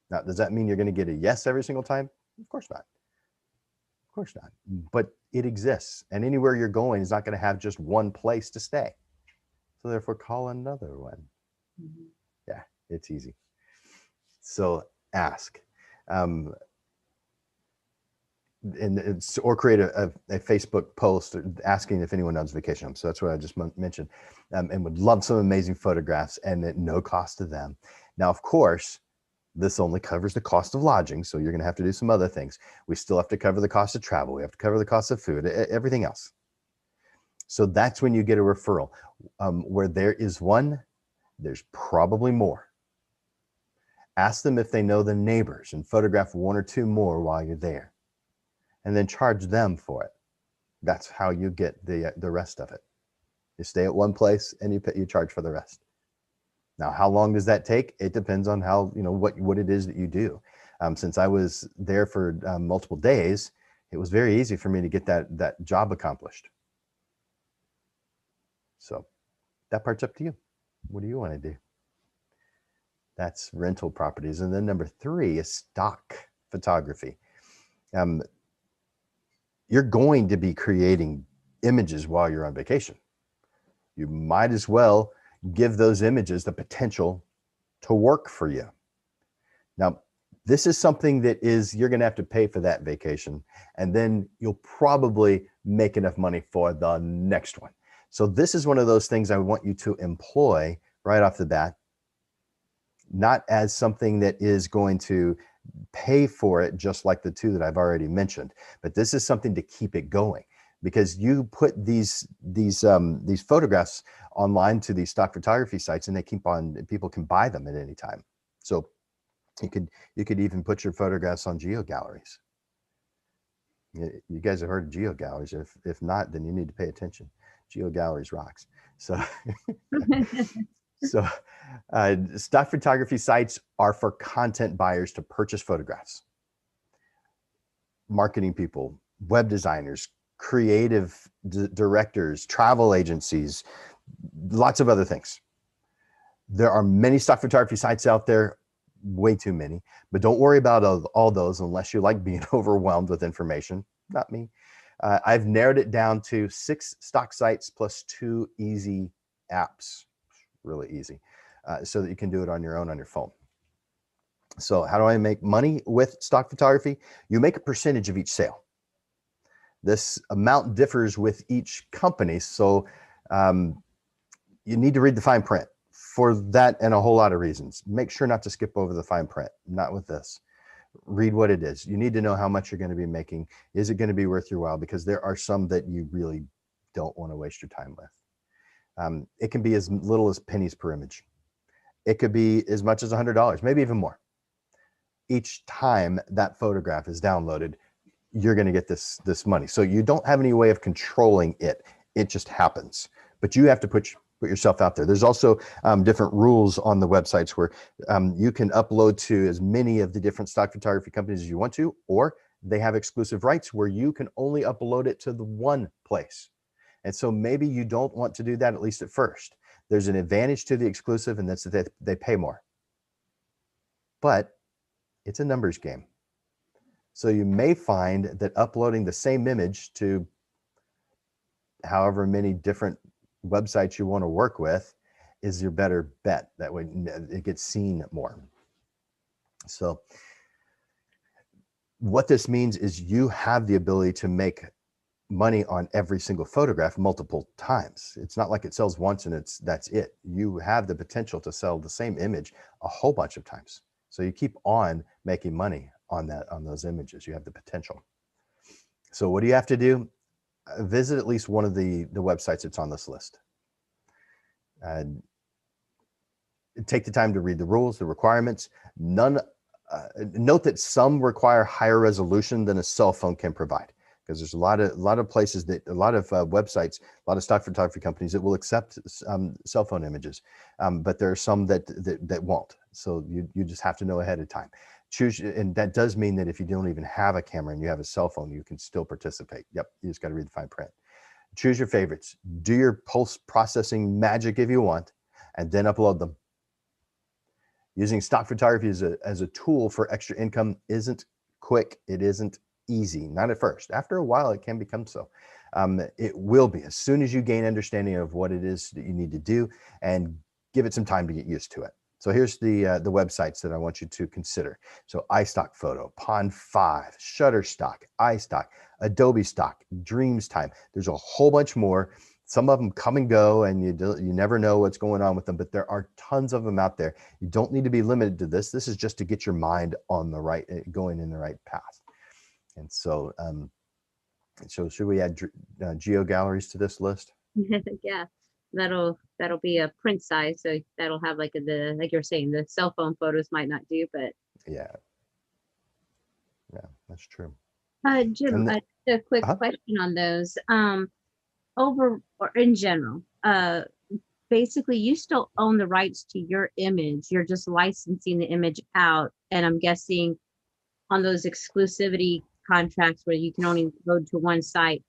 Now, does that mean you're going to get a yes every single time? Of course not. Of course not. But it exists. And anywhere you're going is not going to have just one place to stay. So therefore, call another one. Mm-hmm. Yeah, it's easy. So ask. Or create a Facebook post asking if anyone owns vacation homes. So that's what I just mentioned, and would love some amazing photographs and at no cost to them. Now, of course, this only covers the cost of lodging. So you're going to have to do some other things. We still have to cover the cost of travel. We have to cover the cost of food, everything else. So that's when you get a referral. Where there is one, there's probably more. Ask them if they know the neighbors and photograph one or two more while you're there. And then charge them for it. That's how you get the rest of it. You stay at one place and you charge for the rest. Now, how long does that take? It depends on how, what it is that you do. Since I was there for multiple days, it was very easy for me to get that job accomplished. So that part's up to you. What do you want to do? That's rental properties. And then number 3 is stock photography. You're going to be creating images while you're on vacation. You might as well give those images the potential to work for you. Now, this is something that you're going to have to pay for that vacation, and then you'll probably make enough money for the next one. So this is one of those things I want you to employ right off the bat, not as something that is going to pay for it, just like the 2 that I've already mentioned, but this is something to keep it going, because you put these photographs online to these stock photography sites, and people can buy them at any time. So you could even put your photographs on geo galleries. You guys have heard of geo galleries. If not, then you need to pay attention. Geo galleries rocks. So, so stock photography sites are for content buyers to purchase photographs. Marketing people, web designers, creative directors, travel agencies, lots of other things. There are many stock photography sites out there, way too many, but don't worry about all those unless you like being overwhelmed with information. Not me. I've narrowed it down to 6 stock sites plus 2 easy apps, really easy, so that you can do it on your own on your phone. So how do I make money with stock photography? You make a percentage of each sale. This amount differs with each company, so you need to read the fine print for that and a whole lot of reasons. Make sure not to skip over the fine print, not with this. Read what it is. You need to know how much you're going to be making. Is it going to be worth your while? Because there are some that you really don't want to waste your time with. It can be as little as pennies per image. It could be as much as $100, maybe even more. Each time that photograph is downloaded, you're going to get this money. So you don't have any way of controlling it. It just happens. But you have to put yourself out there. There's also different rules on the websites where you can upload to as many of the different stock photography companies as you want to, or they have exclusive rights where you can only upload it to the one place. And so maybe you don't want to do that, at least at first. There's an advantage to the exclusive, and that's that they pay more. But it's a numbers game. So you may find that uploading the same image to however many different websites you want to work with is your better bet. That way it gets seen more. So what this means is you have the ability to make money on every single photograph multiple times. It's not like it sells once and that's it. You have the potential to sell the same image a whole bunch of times. So you keep on making money on those images. You have the potential. So what do you have to do? Visit at least one of the websites that's on this list. Take the time to read the rules, the requirements. Note that some require higher resolution than a cell phone can provide, because there's a lot of places that a lot of websites, a lot of stock photography companies that will accept cell phone images, but there are some that won't. So you just have to know ahead of time. Choose, and that does mean that if you don't even have a camera and you have a cell phone, you can still participate. Yep, you just got to read the fine print. Choose your favorites. Do your post-processing magic if you want, and then upload them. Using stock photography as a tool for extra income isn't quick. It isn't easy, not at first. After a while, it can become so. It will be as soon as you gain understanding of what it is that you need to do and give it some time to get used to it. So here's the websites that I want you to consider. So iStock Photo, Pond5, Shutterstock, iStock, Adobe Stock, Dreamstime. There's a whole bunch more. Some of them come and go, and you never know what's going on with them, but there are tons of them out there. You don't need to be limited to this. This is just to get your mind on the right, going in the right path. And so, so should we add geo galleries to this list? Yeah, that'll be a print size, so that'll have like like you're saying, the cell phone photos might not do, but yeah, that's true. Jim, a quick question on those. Over or in general, basically you still own the rights to your image. You're just licensing the image out, and I'm guessing on those exclusivity contracts where you can only go to one site,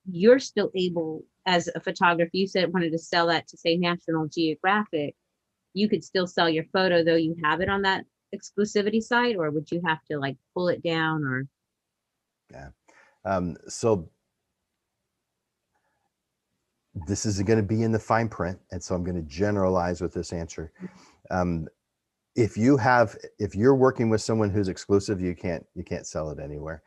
you're still able, as a photographer, you said wanted to sell that to, say, National Geographic, you could still sell your photo though you have it on that exclusivity site, or would you have to like pull it down? Or so this is going to be in the fine print, and so I'm going to generalize with this answer. If you're working with someone who's exclusive, you can't sell it anywhere.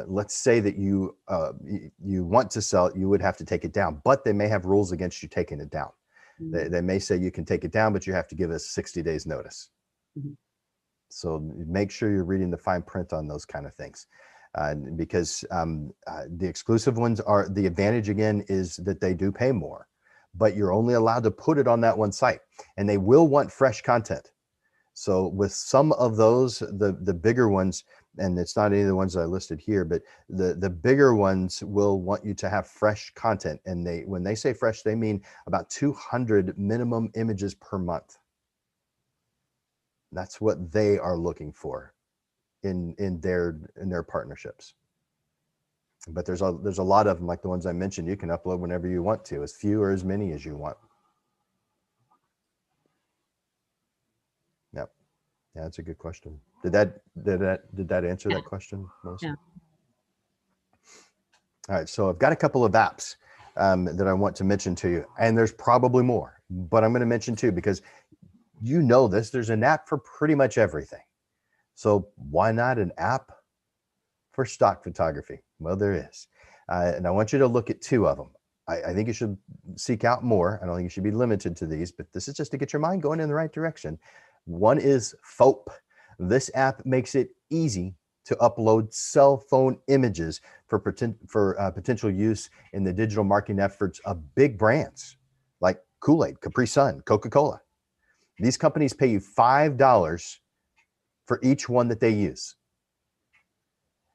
Let's say that you want to sell it, you would have to take it down, but they may have rules against you taking it down. Mm-hmm. They may say you can take it down, but you have to give us 60 days notice. Mm-hmm. So make sure you're reading the fine print on those kind of things. Because the exclusive ones are, the advantage again is that they do pay more, but you're only allowed to put it on that one site, and they will want fresh content. So with some of those, the bigger ones, and it's not any of the ones I listed here, but the bigger ones will want you to have fresh content. And when they say fresh, they mean about 200 minimum images per month. That's what they are looking for in their partnerships. But there's a lot of them, like the ones I mentioned. You can upload whenever you want to, as few or as many as you want. Yep. Yeah, that's a good question. Did that answer that question, Melissa? Yeah. All right, so I've got a couple of apps that I want to mention to you, and there's probably more, but I'm going to mention two because you know this. There's an app for pretty much everything. So why not an app for stock photography? Well, there is. And I want you to look at two of them. I think you should seek out more. I don't think you should be limited to these, but this is just to get your mind going in the right direction. One is FOAP. This app makes it easy to upload cell phone images for potential use in the digital marketing efforts of big brands like Kool-Aid, Capri Sun, Coca-Cola. These companies pay you $5 for each one that they use.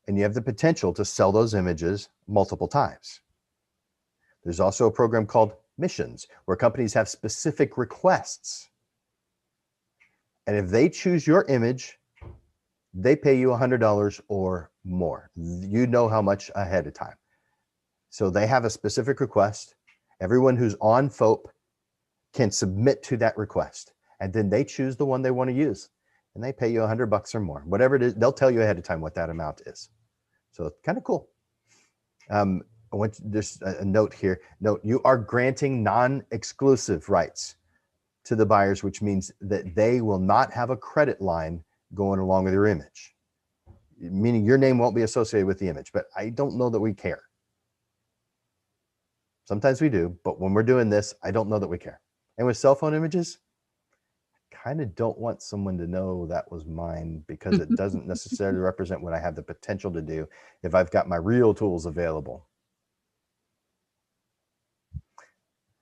And you have the potential to sell those images multiple times. There's also a program called Missions, where companies have specific requests. And if they choose your image, they pay you $100 or more. You know how much ahead of time. So they have a specific request. Everyone who's on FOAP can submit to that request. And then they choose the one they want to use. And they pay you $100 or more. Whatever it is, they'll tell you ahead of time what that amount is. So it's kind of cool. I want just a note here. Note, you are granting non-exclusive rights to the buyers, which means that they will not have a credit line going along with your image, meaning your name won't be associated with the image. But I don't know that we care. Sometimes we do, but when we're doing this, I don't know that we care. And with cell phone images, I kind of don't want someone to know that was mine, because it doesn't necessarily represent what I have the potential to do if I've got my real tools available.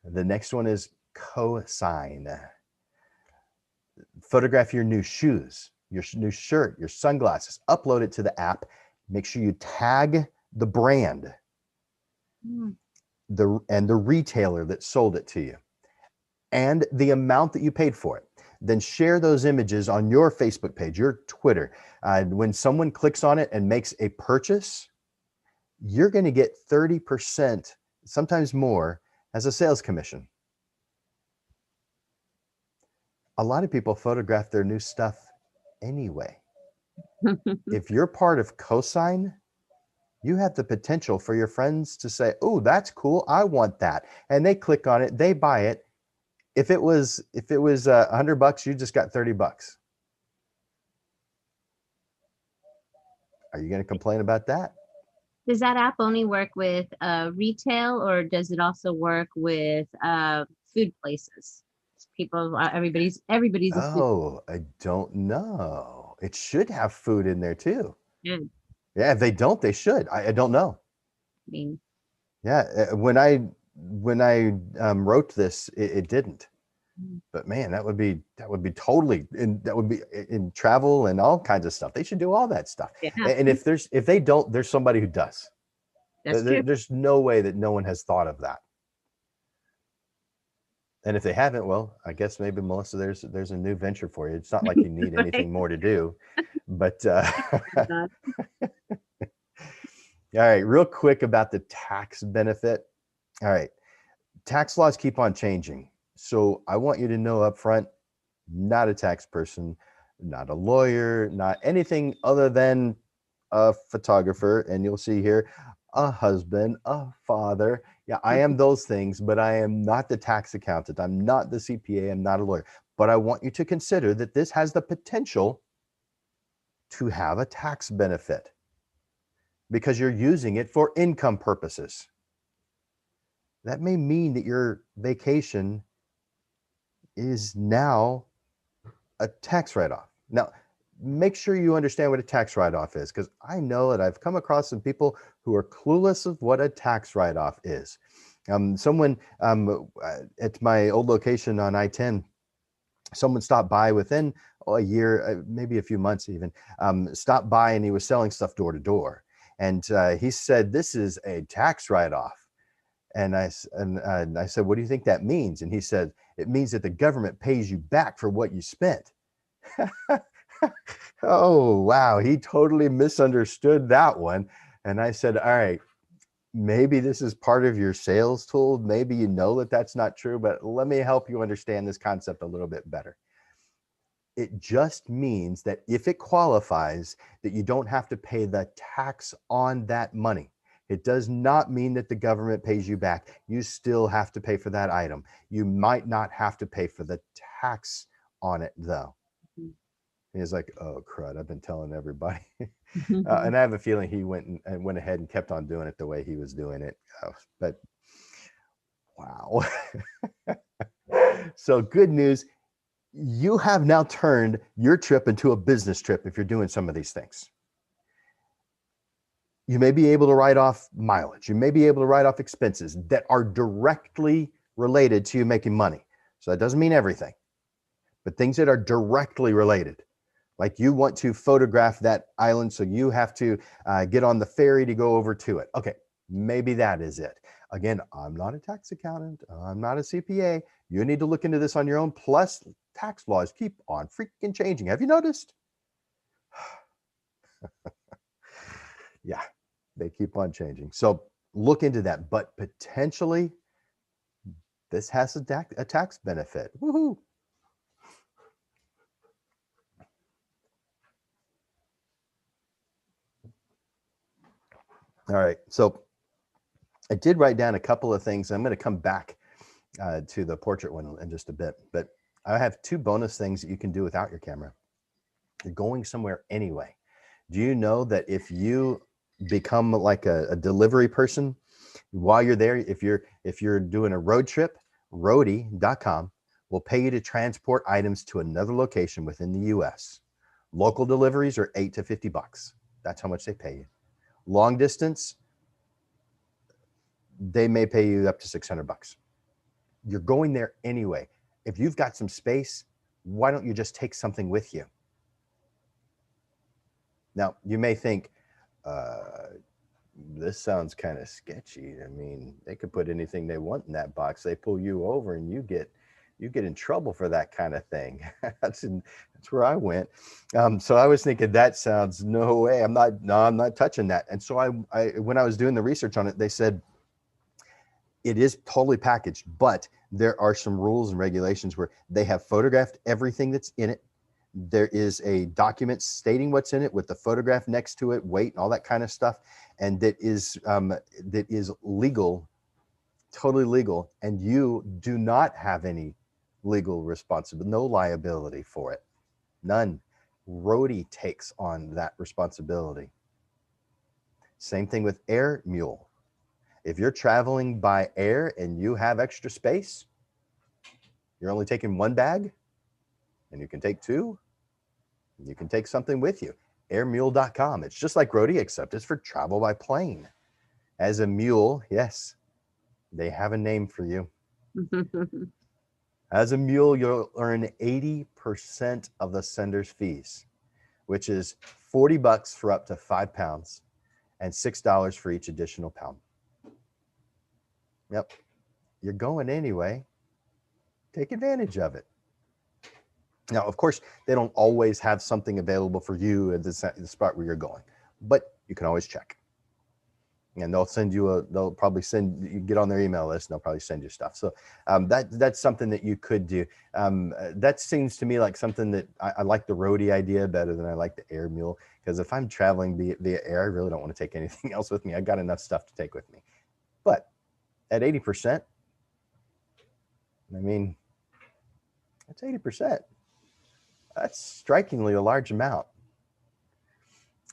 The next one is Cosign. Photograph your new shoes, your new shirt, your sunglasses, upload it to the app. Make sure you tag the brand, and the retailer that sold it to you, and the amount that you paid for it. Then share those images on your Facebook page, your Twitter. When someone clicks on it and makes a purchase, you're going to get 30%, sometimes more, as a sales commission. A lot of people photograph their new stuff anyway. If you're part of Cosign, you have the potential for your friends to say, "Oh, that's cool. I want that." And they click on it, they buy it. If it was $100, you just got $30. Are you going to complain about that? Does that app only work with retail, or does it also work with food places? People, everybody's a food. Oh, I don't know. It should have food in there too. Good. Yeah, if they don't, they should. I don't know. I mean, Yeah, when I wrote this, it didn't. But man, that would be totally, and that would be in travel and all kinds of stuff. They should do all that stuff. yeah, And if they don't, there's somebody who does. that's true. There's no way that no one has thought of that. And if they haven't, well, I guess maybe, Melissa, there's a new venture for you. It's not like you need Right. anything more to do, but Uh, all right, real quick about the tax benefit. All right, tax laws keep on changing. So I want you to know up front, not a tax person, not a lawyer, not anything other than a photographer. And you'll see here, a husband, a father. Yeah, I am those things, but I am not the tax accountant. I'm not the CPA. I'm not a lawyer. But I want you to consider that this has the potential to have a tax benefit because you're using it for income purposes. That may mean that your vacation is now a tax write-off. Now, make sure you understand what a tax write-off is, because I know that I've come across some people who are clueless of what a tax write-off is. Someone at my old location on I-10, someone stopped by within a year, maybe a few months even, stopped by, and he was selling stuff door to door. And he said, "This is a tax write-off." And I said, "What do you think that means?" And he said, "It means that the government pays you back for what you spent." Oh, wow. He totally misunderstood that one. And I said, "All right, maybe this is part of your sales tool. Maybe you know that that's not true, but let me help you understand this concept a little bit better. It just means that if it qualifies, that you don't have to pay the tax on that money. It does not mean that the government pays you back. You still have to pay for that item. You might not have to pay for the tax on it, though." He's like, "Oh, crud, I've been telling everybody." And I have a feeling he went ahead and kept on doing it the way he was doing it. But wow. So good news. You have now turned your trip into a business trip if you're doing some of these things. You may be able to write off mileage. You may be able to write off expenses that are directly related to you making money. So that doesn't mean everything, but things that are directly related. Like you want to photograph that island, so you have to get on the ferry to go over to it. Okay, maybe that is it. Again, I'm not a tax accountant. I'm not a CPA. You need to look into this on your own. Plus, tax laws keep on freaking changing. Have you noticed? Yeah, they keep on changing. So look into that. But potentially, this has a tax benefit. Woohoo! All right. So I did write down a couple of things. I'm going to come back to the portrait one in just a bit, but I have two bonus things that you can do without your camera. You're going somewhere anyway. Do you know that if you become like a delivery person while you're there, if you're doing a road trip, roadie.com will pay you to transport items to another location within the US. Local deliveries are $8 to $50. That's how much they pay you. Long distance, they may pay you up to $600. You're going there anyway. If you've got some space, why don't you just take something with you? Now, you may think, this sounds kind of sketchy. I mean, they could put anything they want in that box. They pull you over and you get in trouble for that kind of thing. That's where I went. So I was thinking, that sounds, no way. I'm not touching that. And so I when I was doing the research on it, they said it is totally packaged, but there are some rules and regulations where they have photographed everything that's in it. There is a document stating what's in it with the photograph next to it, weight, and all that kind of stuff. And that is legal, totally legal. And you do not have any legal responsibility, no liability for it. None. Roadie takes on that responsibility. Same thing with Air Mule. If you're traveling by air and you have extra space, you're only taking one bag, and you can take two. You can take something with you. Airmule.com. It's just like Roadie, except it's for travel by plane. As a mule, yes, they have a name for you. As a mule, you'll earn 80% of the sender's fees, which is $40 for up to 5 pounds and $6 for each additional pound. Yep. You're going anyway. Take advantage of it. Now, of course, they don't always have something available for you at the spot where you're going, but you can always check. And they'll probably send you, get on their email list, and they'll probably send you stuff. So that's something that you could do. That seems to me like something that I like the Roadie idea better than I like the Air Mule, because if I'm traveling via air, I really don't want to take anything else with me. I got enough stuff to take with me. But at 80%, I mean, that's 80%. That's strikingly a large amount.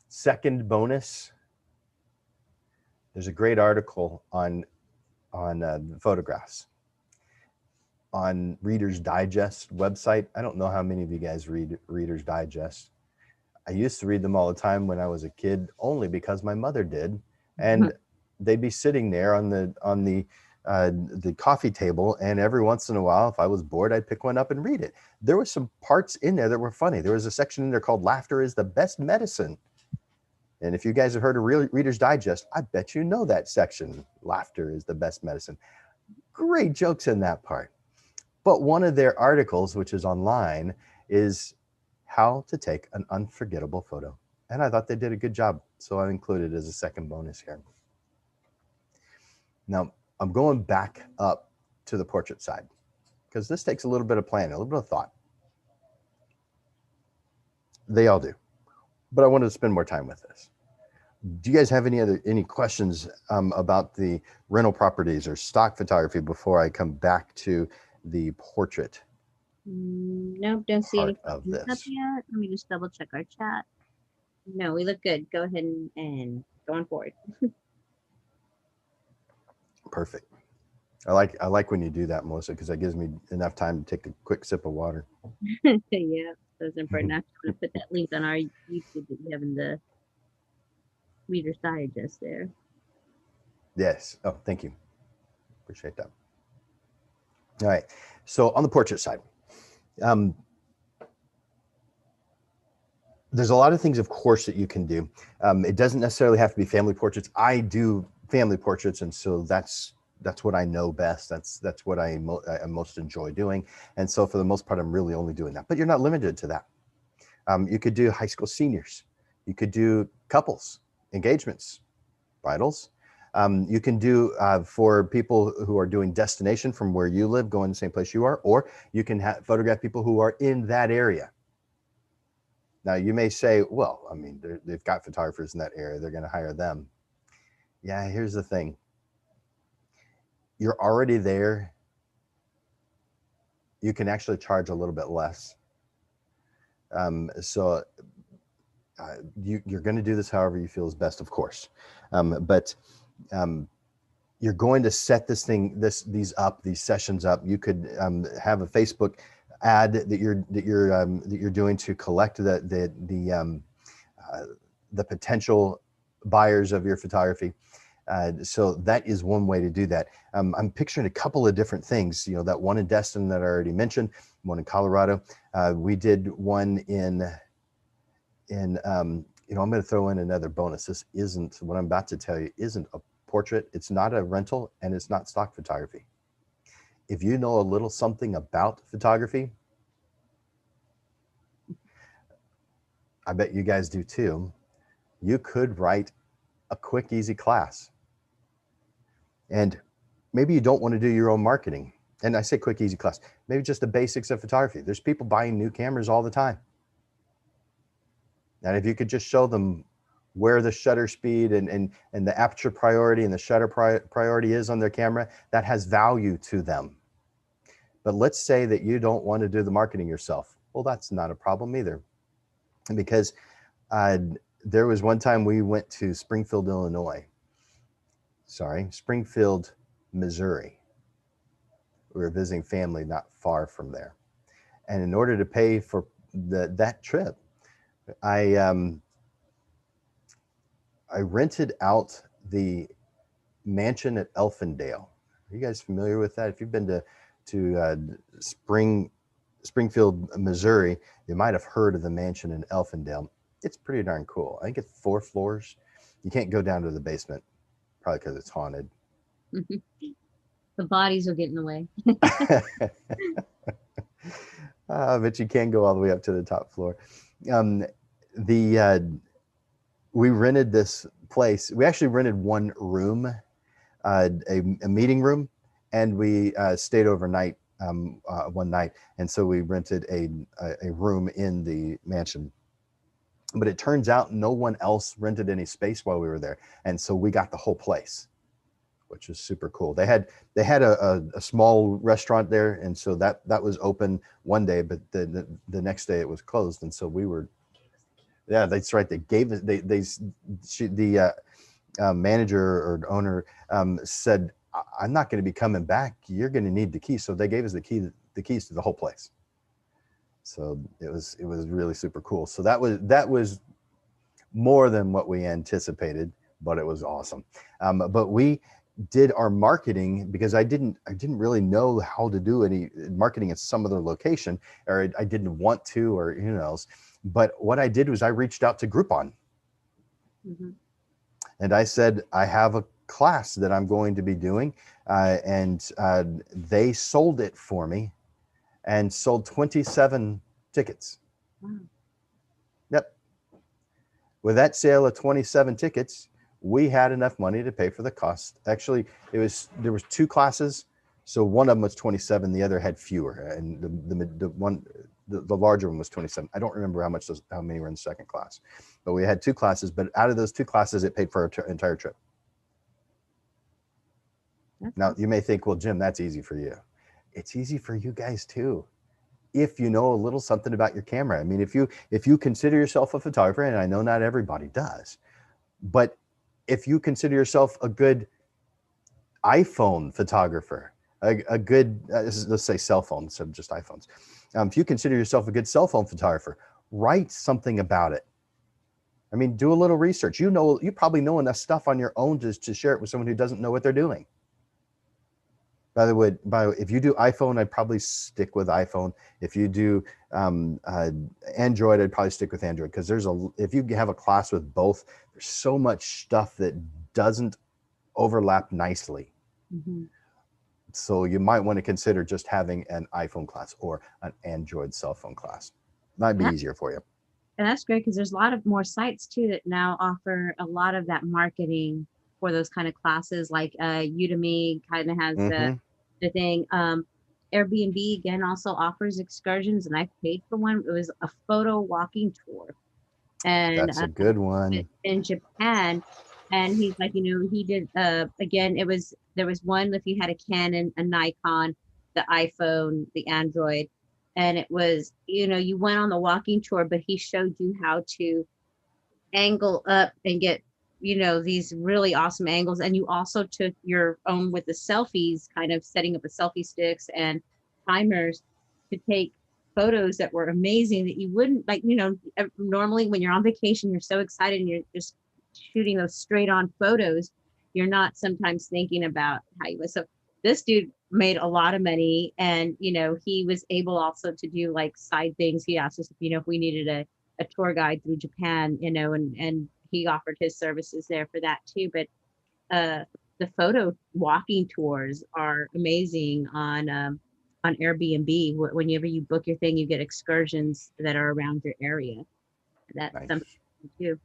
Second bonus, there's a great article on photographs on Reader's Digest website. I don't know how many of you guys read Reader's Digest. I used to read them all the time when I was a kid, only because my mother did, and they'd be sitting there on the the coffee table, and every once in a while, if I was bored, I'd pick one up and read it. There were some parts in there that were funny. There was a section in there called "Laughter is the Best Medicine." And if you guys have heard of Reader's Digest, I bet you know that section. Laughter is the best medicine. Great jokes in that part. But one of their articles, which is online, is how to take an unforgettable photo. And I thought they did a good job, so I included it as a second bonus here. Now, I'm going back up to the portrait side because this takes a little bit of planning, a little bit of thought. They all do. But I wanted to spend more time with this. Do you guys have any questions about the rental properties or stock photography before I come back to the portrait? Nope, don't see any of questions up this? yet. Let me just double check our chat. No, we look good. Go ahead and go on forward. Perfect. I like when you do that, Melissa, because that gives me enough time to take a quick sip of water. Yeah, that's important. I'm going to put that link on our YouTube that we have in the Reader's Digest there. Yes. Oh, thank you. Appreciate that. All right. So on the portrait side, there's a lot of things, of course, that you can do. It doesn't necessarily have to be family portraits. I do family portraits, and so that's what I know best. That's what I most enjoy doing. And so for the most part, I'm really only doing that. But you're not limited to that. You could do high school seniors. You could do couples, engagements, bridals. You can do for people who are doing destination from where you live, going the same place you are, or you can photograph people who are in that area. Now, you may say, well, I mean, they've got photographers in that area. They're going to hire them. Yeah, here's the thing. You're already there. You can actually charge a little bit less. So you're going to do this however you feel is best, of course. But you're going to set these sessions up. You could have a Facebook ad that you're doing to collect the potential buyers of your photography. So that is one way to do that. I'm picturing a couple of different things. You know, that one in Destin that I already mentioned, one in Colorado. We did one in I'm going to throw in another bonus. This isn't what I'm about to tell you. Isn't a portrait. It's not a rental, and it's not stock photography. If you know a little something about photography, I bet you guys do too, you could write a quick, easy class. And maybe you don't want to do your own marketing. And I say quick, easy class, maybe just the basics of photography. There's people buying new cameras all the time. And if you could just show them where the shutter speed and the aperture priority and the shutter priority is on their camera, that has value to them. But let's say that you don't want to do the marketing yourself. Well, that's not a problem either. Because there was one time we went to Springfield, Missouri. We were visiting family not far from there. And in order to pay for that trip, I rented out the mansion at Elfindale. Are you guys familiar with that? If you've been to Springfield, Missouri, you might have heard of the mansion in Elfindale. It's pretty darn cool. I think it's 4 floors. You can't go down to the basement, probably because it's haunted. The bodies will get in the way. But you can go all the way up to the top floor. We rented this place. We actually rented one room, a meeting room, and we stayed overnight one night. And so we rented a room in the mansion. But it turns out no one else rented any space while we were there. And so we got the whole place, which was super cool. They had a small restaurant there, and so that was open one day, but the next day it was closed. And so we were, yeah, that's right. They gave us the manager or owner said, "I'm not going to be coming back. You're going to need the key." So they gave us the keys to the whole place. So it was really super cool. So that was more than what we anticipated, but it was awesome. But we did our marketing, because I didn't really know how to do any marketing at some other location, or I didn't want to, or who knows. But what I did was I reached out to Groupon. Mm-hmm. And I said, I have a class that I'm going to be doing. And they sold it for me and sold 27 tickets. Wow. Yep. With that sale of 27 tickets, we had enough money to pay for the cost. Actually, there was 2 classes. So one of them was 27, the other had fewer. And the larger one was 27. I don't remember how many were in the second class, but we had 2 classes. But out of those 2 classes, it paid for our entire trip. Now, you may think, well, Jim, that's easy for you. It's easy for you guys too, if you know a little something about your camera. I mean, if you consider yourself a photographer, and I know not everybody does, but if you consider yourself a good iPhone photographer, a good, let's say cell phone instead of just iPhones. If you consider yourself a good cell phone photographer, write something about it. I mean, do a little research. You probably know enough stuff on your own to share it with someone who doesn't know what they're doing. By the way, if you do iPhone, I'd probably stick with iPhone. If you do Android, I'd probably stick with Android, because if you have a class with both, there's so much stuff that doesn't overlap nicely. Mm-hmm. So you might want to consider just having an iPhone class or an Android cell phone class. Might be easier for you. And that's great, because there's a lot of more sites too that now offer a lot of that marketing for those kind of classes. Like Udemy kind of has the thing. Airbnb again also offers excursions, and I paid for one. It was a photo walking tour, and that's a good one, in Japan. And he's like, he did again. There was one if you had a Canon, a Nikon, the iPhone, the Android, and it was, you went on the walking tour, but he showed you how to angle up and get, these really awesome angles. And you also took your own with the selfies, kind of setting up a selfie sticks and timers to take photos that were amazing that you wouldn't normally when you're on vacation, you're so excited and you're just shooting those straight on photos. You're not sometimes thinking about how you was. So this dude made a lot of money, and he was able also to do like side things. He asked us if we needed a tour guide through Japan, and he offered his services there for that too. But the photo walking tours are amazing on Airbnb. Whenever you book your thing, you get excursions that are around your area. That's nice. something too.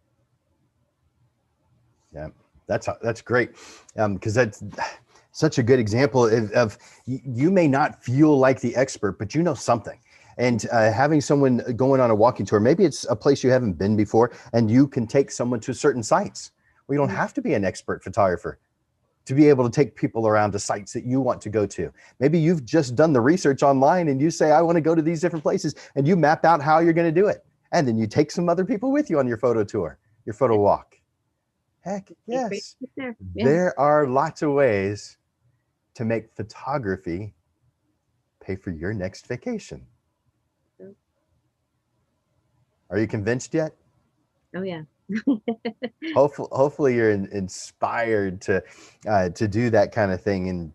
Yeah, that's great, because that's such a good example of you may not feel like the expert, but you know something. And having someone going on a walking tour, maybe it's a place you haven't been before, and you can take someone to certain sites. Well, you don't have to be an expert photographer to be able to take people around to sites that you want to go to. Maybe you've just done the research online and you say, I want to go to these different places, and you map out how you're going to do it. And then you take some other people with you on your photo tour, your photo walk. Heck yes. Yeah. There are lots of ways to make photography pay for your next vacation. Are you convinced yet? Oh yeah. Hopefully you're inspired to do that kind of thing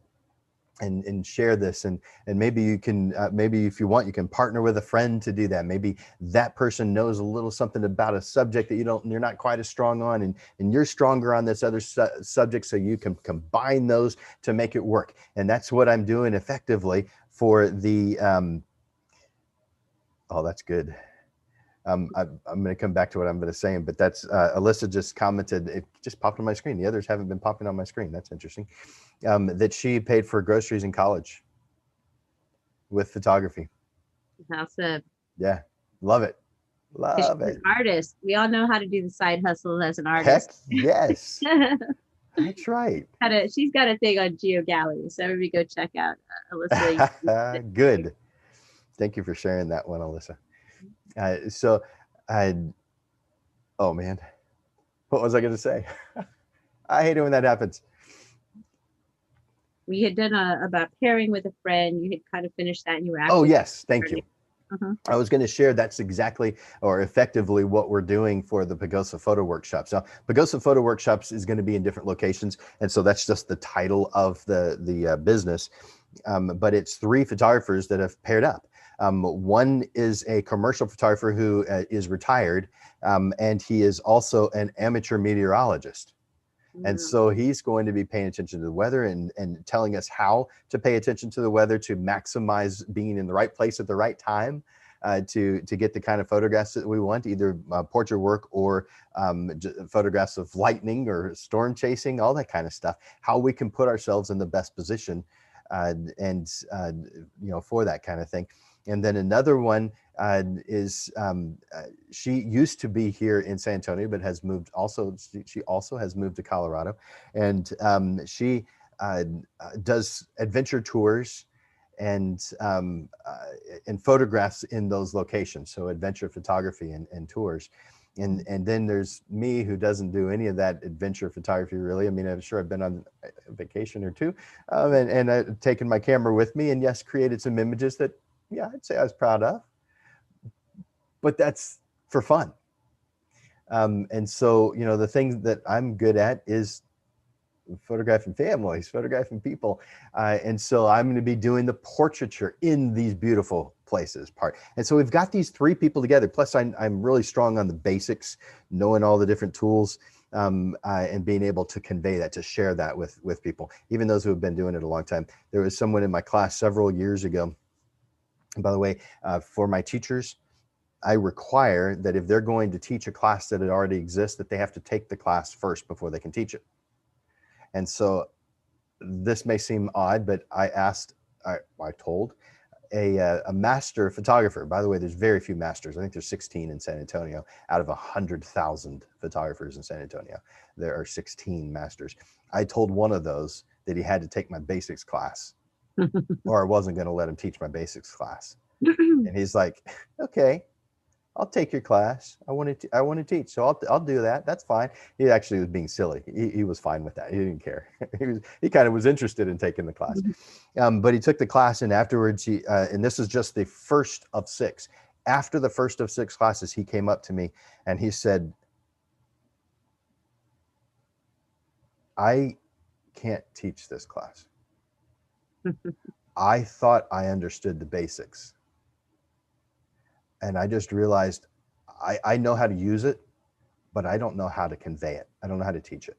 and share this, and maybe you can maybe if you want, you can partner with a friend to do that. Maybe that person knows a little something about a subject that you're not quite as strong on, and you're stronger on this other subject, so you can combine those to make it work. And that's what I'm doing effectively for the oh, that's good. I'm going to come back to what I'm going to say, but that's Alyssa just commented. It just popped on my screen. The others haven't been popping on my screen. That's interesting. That she paid for groceries in college with photography. Awesome. Yeah, love it. Love it. An artist. We all know how to do the side hustle as an artist. Heck yes. That's right. She's got a thing on Geo Gallery, so maybe go check out Alyssa. Good. Thank you for sharing that one, Alyssa. Oh man, what was I going to say? I hate it when that happens. We had done about pairing with a friend. You had kind of finished that, and you were actually. Oh yes, thank you. I was going to share that's exactly or effectively what we're doing for the Pagosa Photo Workshops. Now, Pagosa Photo Workshops is going to be in different locations, and so that's just the title of the business. But it's 3 photographers that have paired up. One is a commercial photographer who is retired, and he is also an amateur meteorologist. And so he's going to be paying attention to the weather and telling us how to pay attention to the weather to maximize being in the right place at the right time. To get the kind of photographs that we want, either portrait work or photographs of lightning or storm chasing, all that kind of stuff, how we can put ourselves in the best position for that kind of thing. And then another one is she used to be here in San Antonio, but has moved she also has moved to Colorado, and she does adventure tours and photographs in those locations. So adventure photography and tours. And then there's me, who doesn't do any of that adventure photography really. I mean, I'm sure I've been on a vacation or two and I've taken my camera with me, and yes, created some images that, yeah, I'd say I was proud of, but that's for fun. And so, the thing that I'm good at is photographing families, photographing people. And so I'm going to be doing the portraiture in these beautiful places part. And so we've got these 3 people together. Plus I'm really strong on the basics, knowing all the different tools, and being able to convey that, to share that with people, even those who have been doing it a long time. There was someone in my class several years ago, by the way, for my teachers, I require that if they're going to teach a class that it already exists, that they have to take the class first before they can teach it. And so this may seem odd, but I told a master photographer, by the way, there's very few masters. I think there's 16 in San Antonio out of 100,000 photographers in San Antonio. There are 16 masters. I told one of those that he had to take my basics class or I wasn't going to let him teach my basics class. And he's like, okay, I'll take your class. I want to teach. So I'll do that. That's fine. He actually was being silly. He was fine with that. He didn't care. He kind of was interested in taking the class. But he took the class, and afterwards and this is just the first of 6. After the first of 6 classes, he came up to me and he said, I can't teach this class. I thought I understood the basics. And I just realized I know how to use it, but I don't know how to convey it. I don't know how to teach it.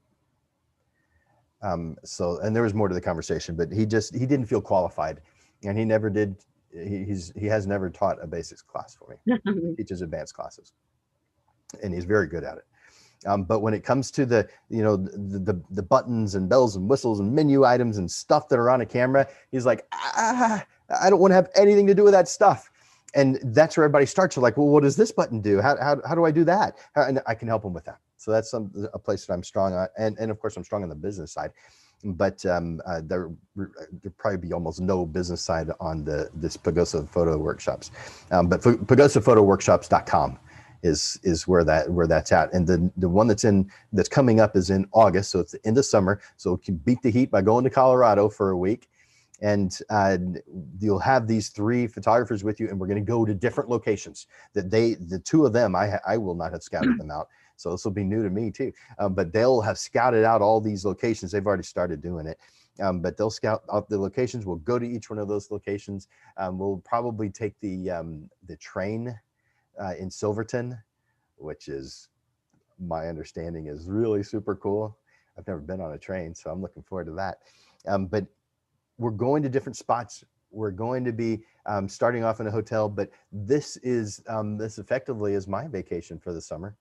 So, and there was more to the conversation, but he didn't feel qualified, and he never did. He has never taught a basics class for me. He teaches advanced classes, and he's very good at it. But when it comes to the buttons and bells and whistles and menu items and stuff that are on a camera, he's like, I don't want to have anything to do with that stuff. And that's where everybody starts. You're like, well, what does this button do? How do I do that? And I can help them with that. So that's a place that I'm strong on. And of course, I'm strong on the business side. But there'd probably be almost no business side on this Pagosa Photo Workshops. But PagosaPhotoWorkshops.com is where that's at. And the one that's coming up is in August. So it's the end of summer. So you can beat the heat by going to Colorado for a week. And you'll have these 3 photographers with you, and we're going to go to different locations that the 2 of them, I will not have scouted them out. So this will be new to me too. But they'll have scouted out all these locations. They've already started doing it. But they'll scout out the locations. We'll go to each one of those locations. We'll probably take the train in Silverton, which is, my understanding, is really super cool. I've never been on a train, so I'm looking forward to that. But we're going to different spots. We're going to be starting off in a hotel, but this effectively is my vacation for the summer,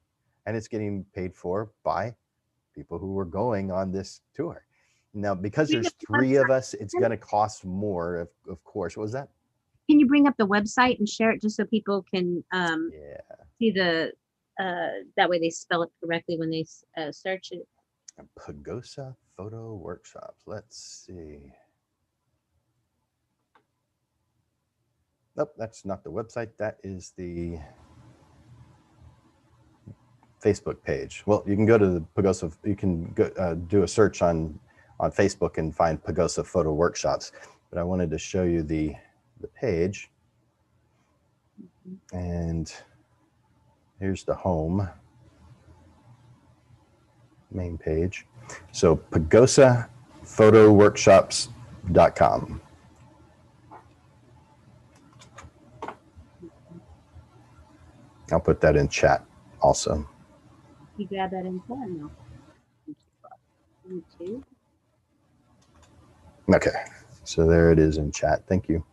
and it's getting paid for by people who are going on this tour. Now, because there's 3 of us, it's going to cost more, of course. What was that? Can you bring up the website and share it just so people can see that way they spell it correctly when they search it? Pagosa Photo Workshops. Let's see. Nope, that's not the website. That is the Facebook page. Well, you can go to the Pagosa. You can go, do a search on Facebook and find Pagosa Photo Workshops. But I wanted to show you the page. And here's the home main page. So PagosaPhotoWorkshops.com. I'll put that in chat also. You grab that in time now. YouTube. Okay, so there it is in chat. Thank you.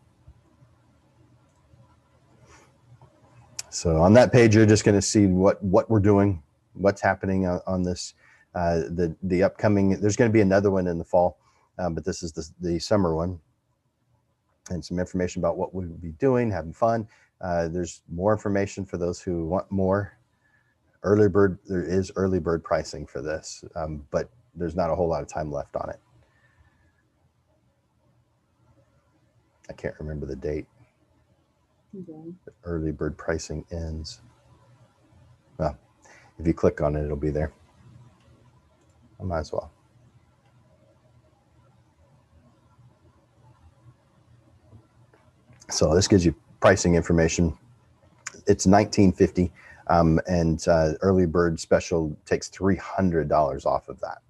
So on that page, you're just going to see what we're doing, what's happening on this. The upcoming, there's going to be another one in the fall, but this is the summer one, and some information about what we'll be doing, having fun. There's more information for those who want more. Early bird, there is early bird pricing for this, but there's not a whole lot of time left on it. I can't remember the date. Okay. The early bird pricing ends. Well, if you click on it, it'll be there. I might as well. So this gives you pricing information. It's $19.50, and early bird special takes $300 off of that.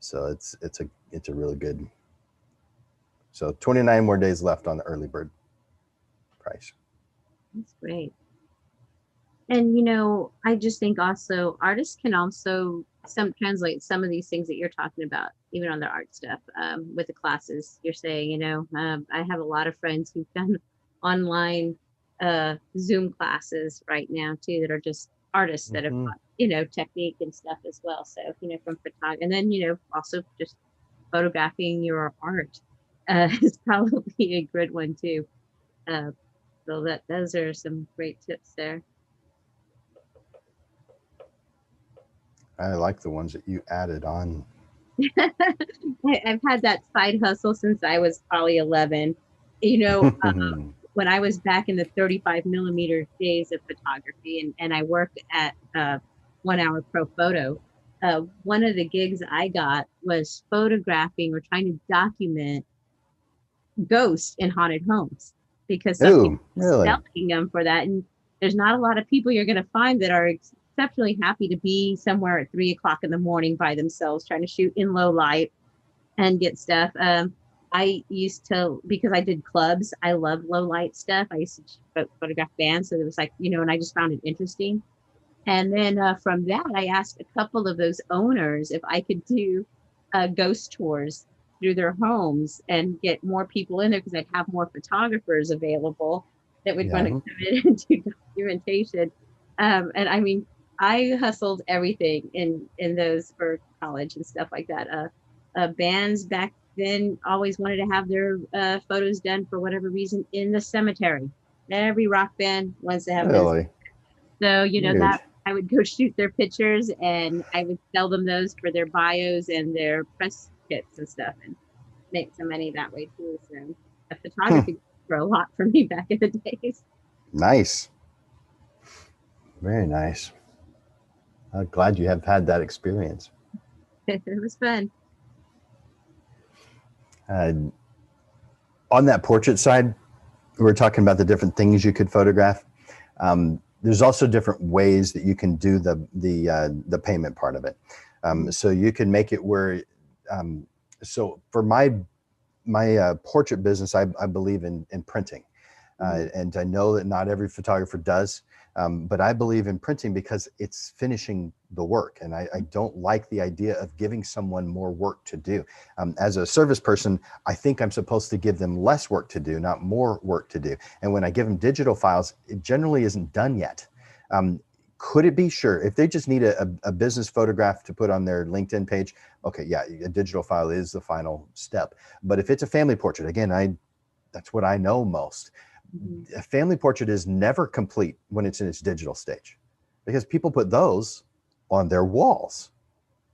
So it's a really good. So 29 more days left on the early bird price. That's great. And you know, I just think also artists can also translate some of these things that you're talking about, even on their art stuff, with the classes. You're saying, you know, I have a lot of friends who've done online Zoom classes right now too, that are just artists that have got, you know, technique and stuff as well. So, you know, from photography, and then, you know, also just photographing your art is probably a good one too. So those are some great tips there. I like the ones that you added on. I've had that side hustle since I was probably 11. You know, when I was back in the 35 millimeter days of photography, and I worked at 1 Hour Pro Photo. One of the gigs I got was photographing or trying to document ghosts in haunted homes, because some people are selling them for that, and there's not a lot of people you're going to find that are exceptionally happy to be somewhere at 3 o'clock in the morning by themselves trying to shoot in low light and get stuff. I used to, because I did clubs, I love low light stuff. I used to photograph bands, so it was like, you know, and I just found it interesting. And then from that, I asked a couple of those owners if I could do ghost tours through their homes and get more people in there, because I'd have more photographers available that would want to come in and do documentation. And I mean, I hustled everything in those for college and stuff like that. Bands back then always wanted to have their photos done for whatever reason in the cemetery. Every rock band wants to have those. So, you know, that I would go shoot their pictures and I would sell them those for their bios and their press kits and stuff, and make some money that way too. So the photography for a lot for me back in the days. Nice. Very nice. I'm glad you have had that experience. It was fun. On that portrait side, we're talking about the different things you could photograph. There's also different ways that you can do the payment part of it. So you can make it where, so for my portrait business, I believe in printing. And I know that not every photographer does, but I believe in printing because it's finishing the work. And I don't like the idea of giving someone more work to do. As a service person, I think I'm supposed to give them less work to do, not more work to do. And when I give them digital files, it generally isn't done yet. Could it be? Sure. If they just need a business photograph to put on their LinkedIn page, okay, yeah, a digital file is the final step. But if it's a family portrait, again, that's what I know most. A family portrait is never complete when it's in its digital stage, because people put those on their walls.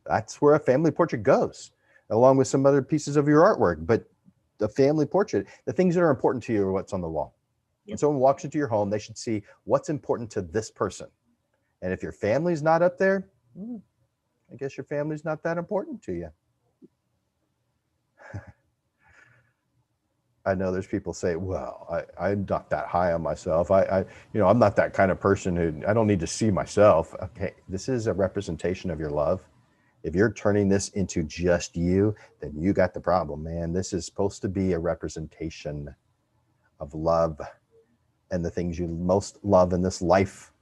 That's where a family portrait goes, along with some other pieces of your artwork. But the family portrait, the things that are important to you are what's on the wall. When someone walks into your home, they should see what's important to this person. And if your family's not up there, I guess your family's not that important to you. I know there's people say, well, I'm not that high on myself. I'm not that kind of person who, I don't need to see myself. Okay, this is a representation of your love. If you're turning this into just you, then you got the problem, man. This is supposed to be a representation of love and the things you most love in this life.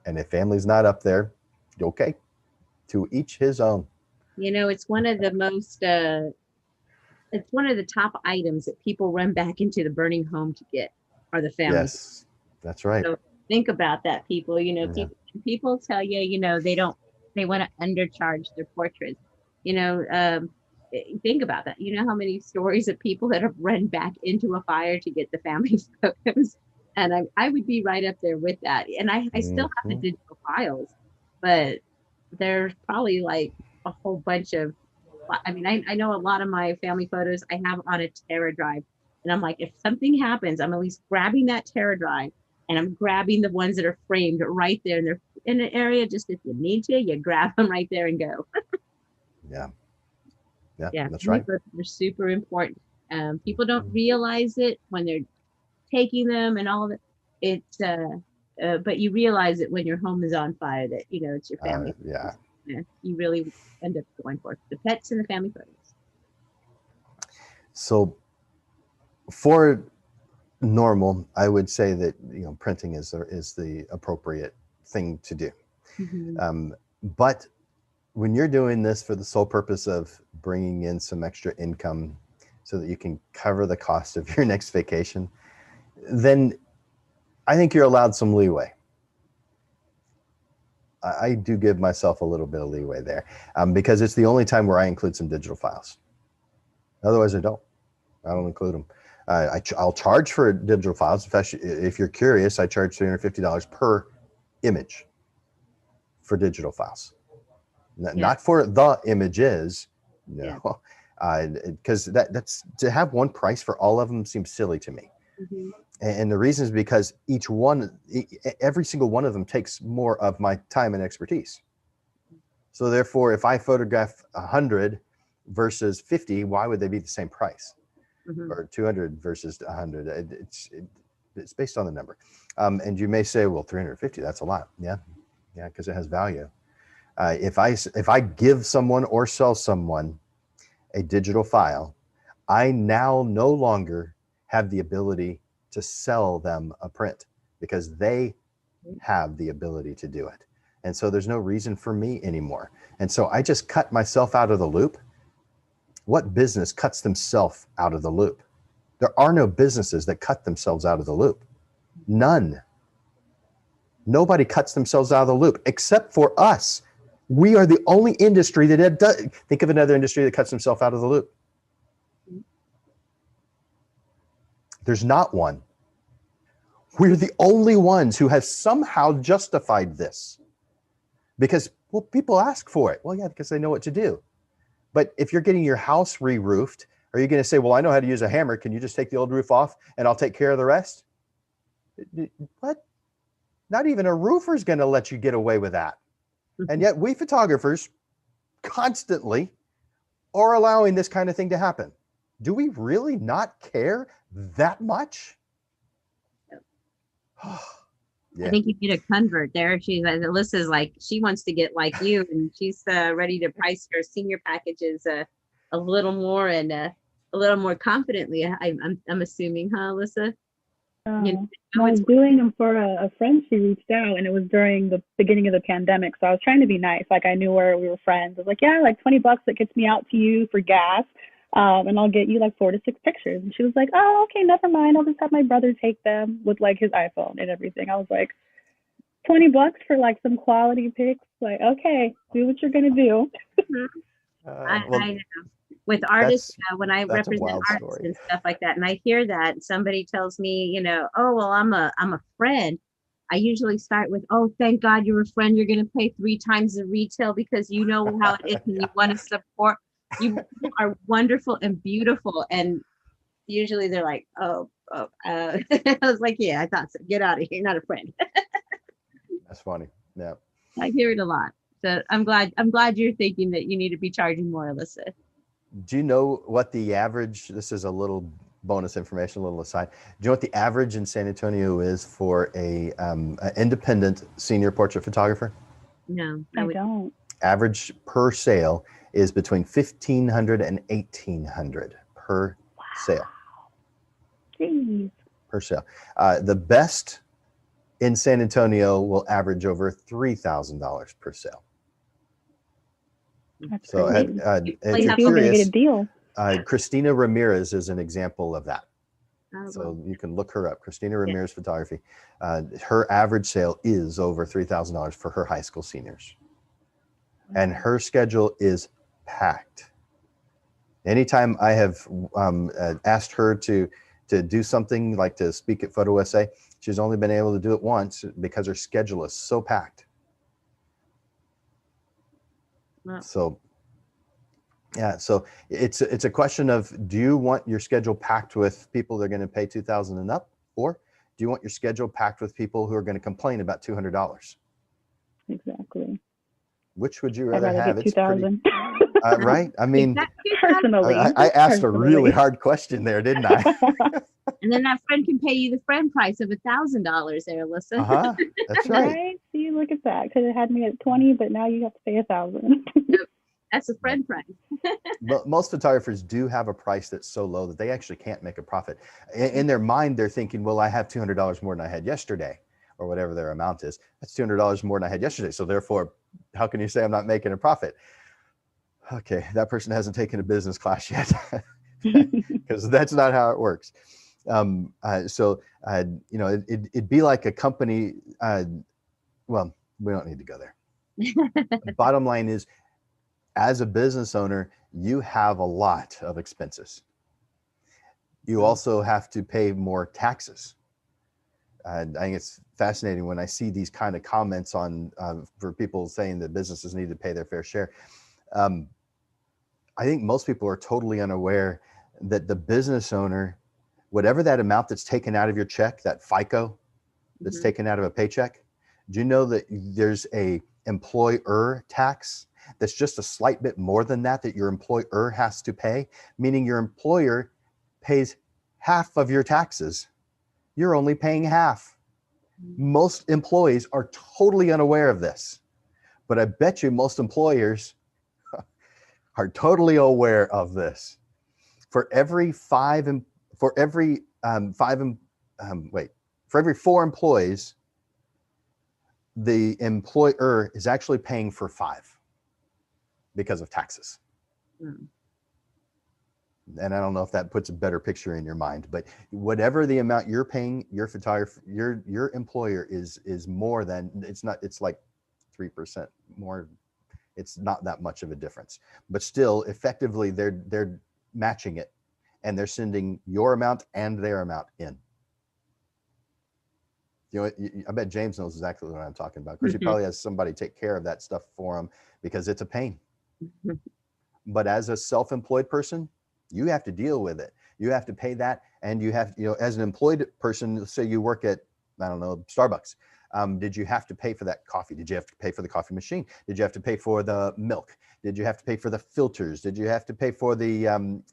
And if family's not up there, okay, to each his own. It's one of the most it's one of the top items that people run back into the burning home to get are the family. Yes, that's right. So think about that, people. Yeah. People tell you, they want to undercharge their portraits. Think about that. You know how many stories of people that have run back into a fire to get the family photos? And I would be right up there with that. And I still have the digital files, but there's probably like a whole bunch of, I know a lot of my family photos I have on a Tera drive. And I'm like, if something happens, I'm at least grabbing that Tera drive and I'm grabbing the ones that are framed right there. And they're in an area, just if you need to, you grab them right there and go. Yeah, that's right. They're super important. People don't realize it when they're taking them and all of it. But you realize it when your home is on fire that, it's your family. Yeah. You really end up going for the pets and the family photos. So for normal, I would say that, printing is the appropriate thing to do. Mm-hmm. But when you're doing this for the sole purpose of bringing in some extra income so that you can cover the cost of your next vacation, then I think you're allowed some leeway. I do give myself a little bit of leeway there because it's the only time where I include some digital files. Otherwise, I don't include them. I'll charge for digital files. In fact, if you're curious, I charge $350 per image for digital files. Not for the images, no, because that's to have one price for all of them seems silly to me. Mm-hmm. And the reason is because every single one of them takes more of my time and expertise. So therefore, if I photograph 100 versus 50, why would they be the same price? Mm-hmm. Or 200 versus 100? It's based on the number. And you may say, well, 350, that's a lot. Yeah, because it has value. If I give someone or sell someone a digital file, I now no longer have the ability to sell them a print because they have the ability to do it. And so there's no reason for me anymore. And so I just cut myself out of the loop. What business cuts themselves out of the loop? There are no businesses that cut themselves out of the loop. None. Nobody cuts themselves out of the loop except for us. We are the only industry that does. Think of another industry that cuts themselves out of the loop. There's not one. We're the only ones who have somehow justified this because, well, people ask for it. Well, yeah, because they know what to do. But if you're getting your house re-roofed, are you going to say, well, I know how to use a hammer. Can you just take the old roof off and I'll take care of the rest? What? Not even a roofer's going to let you get away with that. And yet we photographers constantly are allowing this kind of thing to happen. Do we really not care that much? Yeah. I think you need a convert there. Alyssa's like, she wants to get like you, and she's ready to price her senior packages a little more and a little more confidently. I'm assuming, huh, Alyssa? I was doing them for a friend. She reached out, and it was during the beginning of the pandemic. So I was trying to be nice. Like, I knew her, we were friends. I was like, yeah, like $20 that gets me out to you for gas. And I'll get you like 4 to 6 pictures. And she was like, oh, okay, never mind. I'll just have my brother take them with like his iPhone and everything. I was like, $20 for like some quality pics. Like, okay, do what you're going to do. I know. With artists, when I represent artists and stuff like that, and I hear that somebody tells me, oh, well, I'm a friend. I usually start with, oh, thank God you're a friend. You're going to pay 3 times the retail because you know how it is and you want to support. You are wonderful and beautiful. And usually they're like, I was like, yeah, I thought so. Get out of here. You're not a friend. That's funny. Yeah. I hear it a lot. So I'm glad you're thinking that you need to be charging more, Alyssa. Do you know what the average, this is a little bonus information, a little aside. Do you know what the average in San Antonio is for a independent senior portrait photographer? No, I don't. Average per sale is between $1,500 and $1,800 per sale. Jeez. Per sale. The best in San Antonio will average over $3,000 per sale. That's So crazy. if you're You're going to get curious, a deal. Christina Ramirez is an example of that. Oh, So you can look her up, Christina Ramirez Photography. Her average sale is over $3,000 for her high school seniors. And her schedule is packed. Anytime I have asked her to do something like to speak at Photo SA, she's only been able to do it once because her schedule is so packed. wow. So yeah, so it's a question of, do you want your schedule packed with people that are going to pay $2,000 and up, or do you want your schedule packed with people who are going to complain about $200? Exactly. Which would you I'd rather rather have? get It's pretty 2,000. Right. I mean, Personally. I asked a Personally. really hard question there, didn't I? And then that friend can pay you the friend price of $1,000 there, Alyssa. That's right. Right? See, look at that. Because it had me at 20, but now you have to pay 1,000. That's a friend price. But most photographers do have a price that's so low that they actually can't make a profit. In their mind, they're thinking, well, I have $200 more than I had yesterday, or whatever their amount is. That's $200 more than I had yesterday. So therefore, how can you say I'm not making a profit? Okay, that person hasn't taken a business class yet, because that's not how it works. So it'd be like a company. Well, we don't need to go there. Bottom line is, as a business owner, you have a lot of expenses. You also have to pay more taxes. I think it's fascinating when I see these kind of comments on for people saying that businesses need to pay their fair share. I think most people are totally unaware that the business owner, whatever that amount that's taken out of your check, that FICO that's taken out of a paycheck, do you know that there's a employer tax that's just a slight bit more than that your employer has to pay, meaning your employer pays half of your taxes. You're only paying half. Most employees are totally unaware of this, but I bet you most employers are totally aware of this. For every four employees, the employer is actually paying for 5 because of taxes. And I don't know if that puts a better picture in your mind, but whatever the amount you're paying your photographer, your employer is more than, it's like 3% more. It's not that much of a difference, but still effectively they're matching it, and they're sending your amount and their amount in. You know, I bet James knows exactly what I'm talking about. Of course, he probably has somebody take care of that stuff for him because it's a pain. But as a self-employed person, you have to deal with it. You have to pay that, and you have, as an employed person, let's say you work at, I don't know, Starbucks. Did you have to pay for that coffee? Did you have to pay for the coffee machine? Did you have to pay for the milk? Did you have to pay for the filters? Did you have to pay for the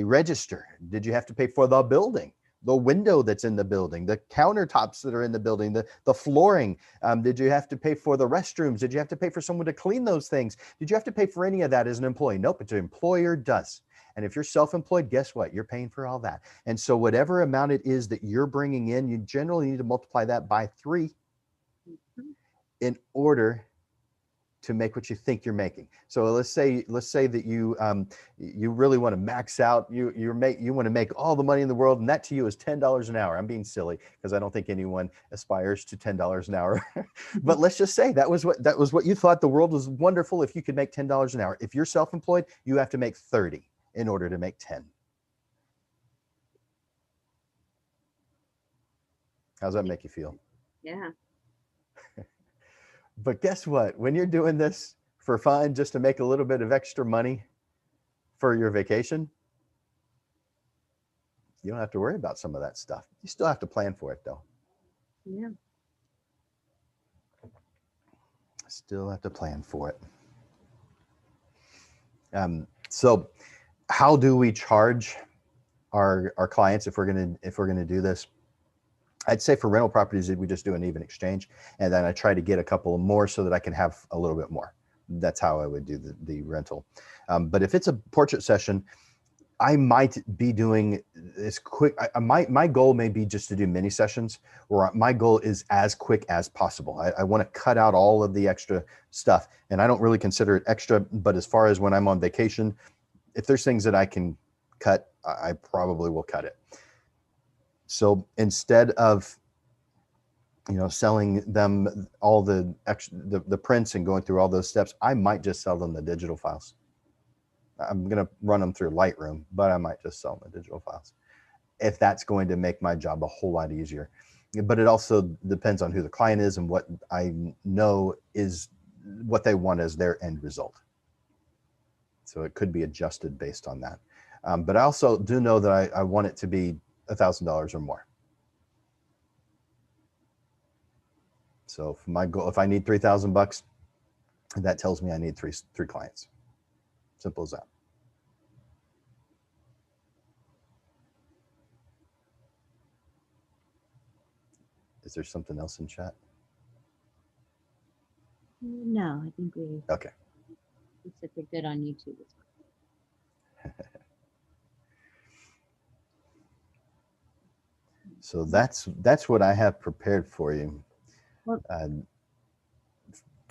register? Did you have to pay for the building, the window that's in the building, the countertops that are in the building, the flooring? Did you have to pay for the restrooms? Did you have to pay for someone to clean those things? Did you have to pay for any of that as an employee? Nope, it's an employer does. And if you're self-employed, guess what? You're paying for all that. And so whatever amount it is that you're bringing in, you generally need to multiply that by 3 in order to make what you think you're making. So let's say that you really want to max out, you want to make all the money in the world, and that to you is $10 an hour. I'm being silly because I don't think anyone aspires to $10 an hour. But let's just say that was what you thought the world was wonderful if you could make $10 an hour. If you're self-employed, you have to make 30 in order to make 10. How's that make you feel? Yeah. But guess what? When you're doing this for fun, just to make a little bit of extra money for your vacation, you don't have to worry about some of that stuff. You still have to plan for it, though. Yeah. Still have to plan for it. So how do we charge our clients, if we're gonna do this, I'd say for rental properties, we just do an even exchange, and then I try to get a couple more so that I can have a little bit more. That's how I would do the rental. But if it's a portrait session, I might be doing this quick. My goal may be just to do mini sessions, or my goal is as quick as possible. I want to cut out all of the extra stuff, and I don't really consider it extra. But as far as when I'm on vacation, if there's things that I can cut, I probably will cut it. So instead of, you know, selling them all the extra, the prints and going through all those steps, I might just sell them the digital files. I'm going to run them through Lightroom, but I might just sell them the digital files if that's going to make my job a whole lot easier. But it also depends on who the client is and what I know is what they want as their end result. So it could be adjusted based on that. But I also do know that I want it to be $1,000 or more. So if my goal, if I need $3,000, that tells me I need three clients. Simple as that. Is there something else in chat? No, I think we Okay. looks like we're good on YouTube as well. So that's what I have prepared for you. Well,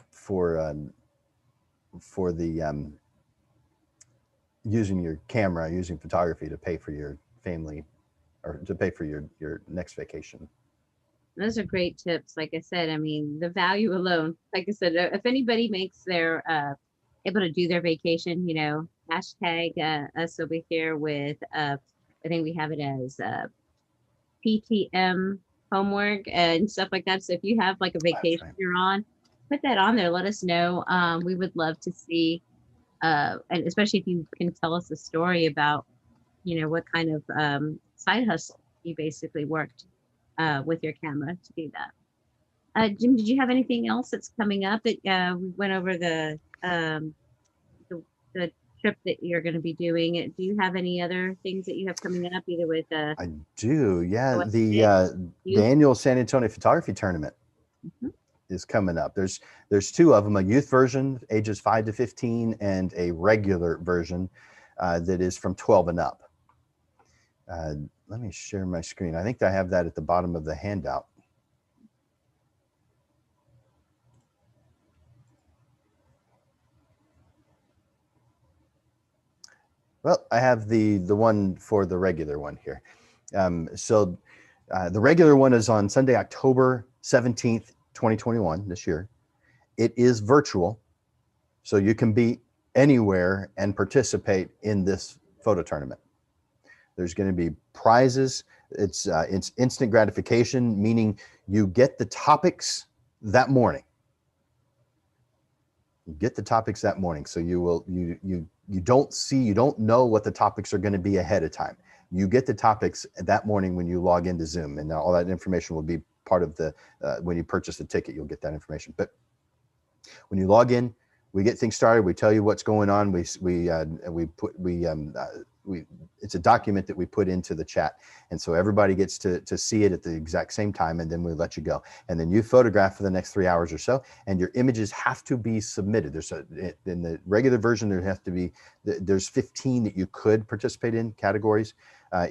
for the using your camera, using photography to pay for your family, or to pay for your next vacation. those are great tips. Like I said, I mean, the value alone, like I said, if anybody makes their able to do their vacation, you know, hashtag us over here with I think we have it as PTM homework and stuff like that. So if you have like a vacation you're on, put that on there. Let us know. We would love to see, and especially if you can tell us a story about, you know, what kind of side hustle you basically worked with your camera to do that. Jim, did you have anything else that's coming up that we went over the trip that you're going to be doing? Do you have any other things that you have coming up, either with I do, yeah. OSA, The annual San Antonio Photography Tournament is coming up. There's two of them: a youth version, ages 5 to 15, and a regular version that is from 12 and up. Let me share my screen. I think I have that at the bottom of the handout. Well, I have the one for the regular one here. So the regular one is on Sunday, October 17th, 2021, this year. It is virtual, so you can be anywhere and participate in this photo tournament. There's going to be prizes. It's instant gratification, meaning you get the topics that morning. You get the topics that morning, so you don't know what the topics are going to be ahead of time. You get the topics that morning when you log into Zoom, and all that information will be part of the when you purchase the ticket, you'll get that information. But when you log in, we get things started. We tell you what's going on. It's a document that we put into the chat, and so everybody gets to see it at the exact same time, and then we let you go. And then you photograph for the next 3 hours or so, and your images have to be submitted. In the regular version, there's 15 that you could participate in categories.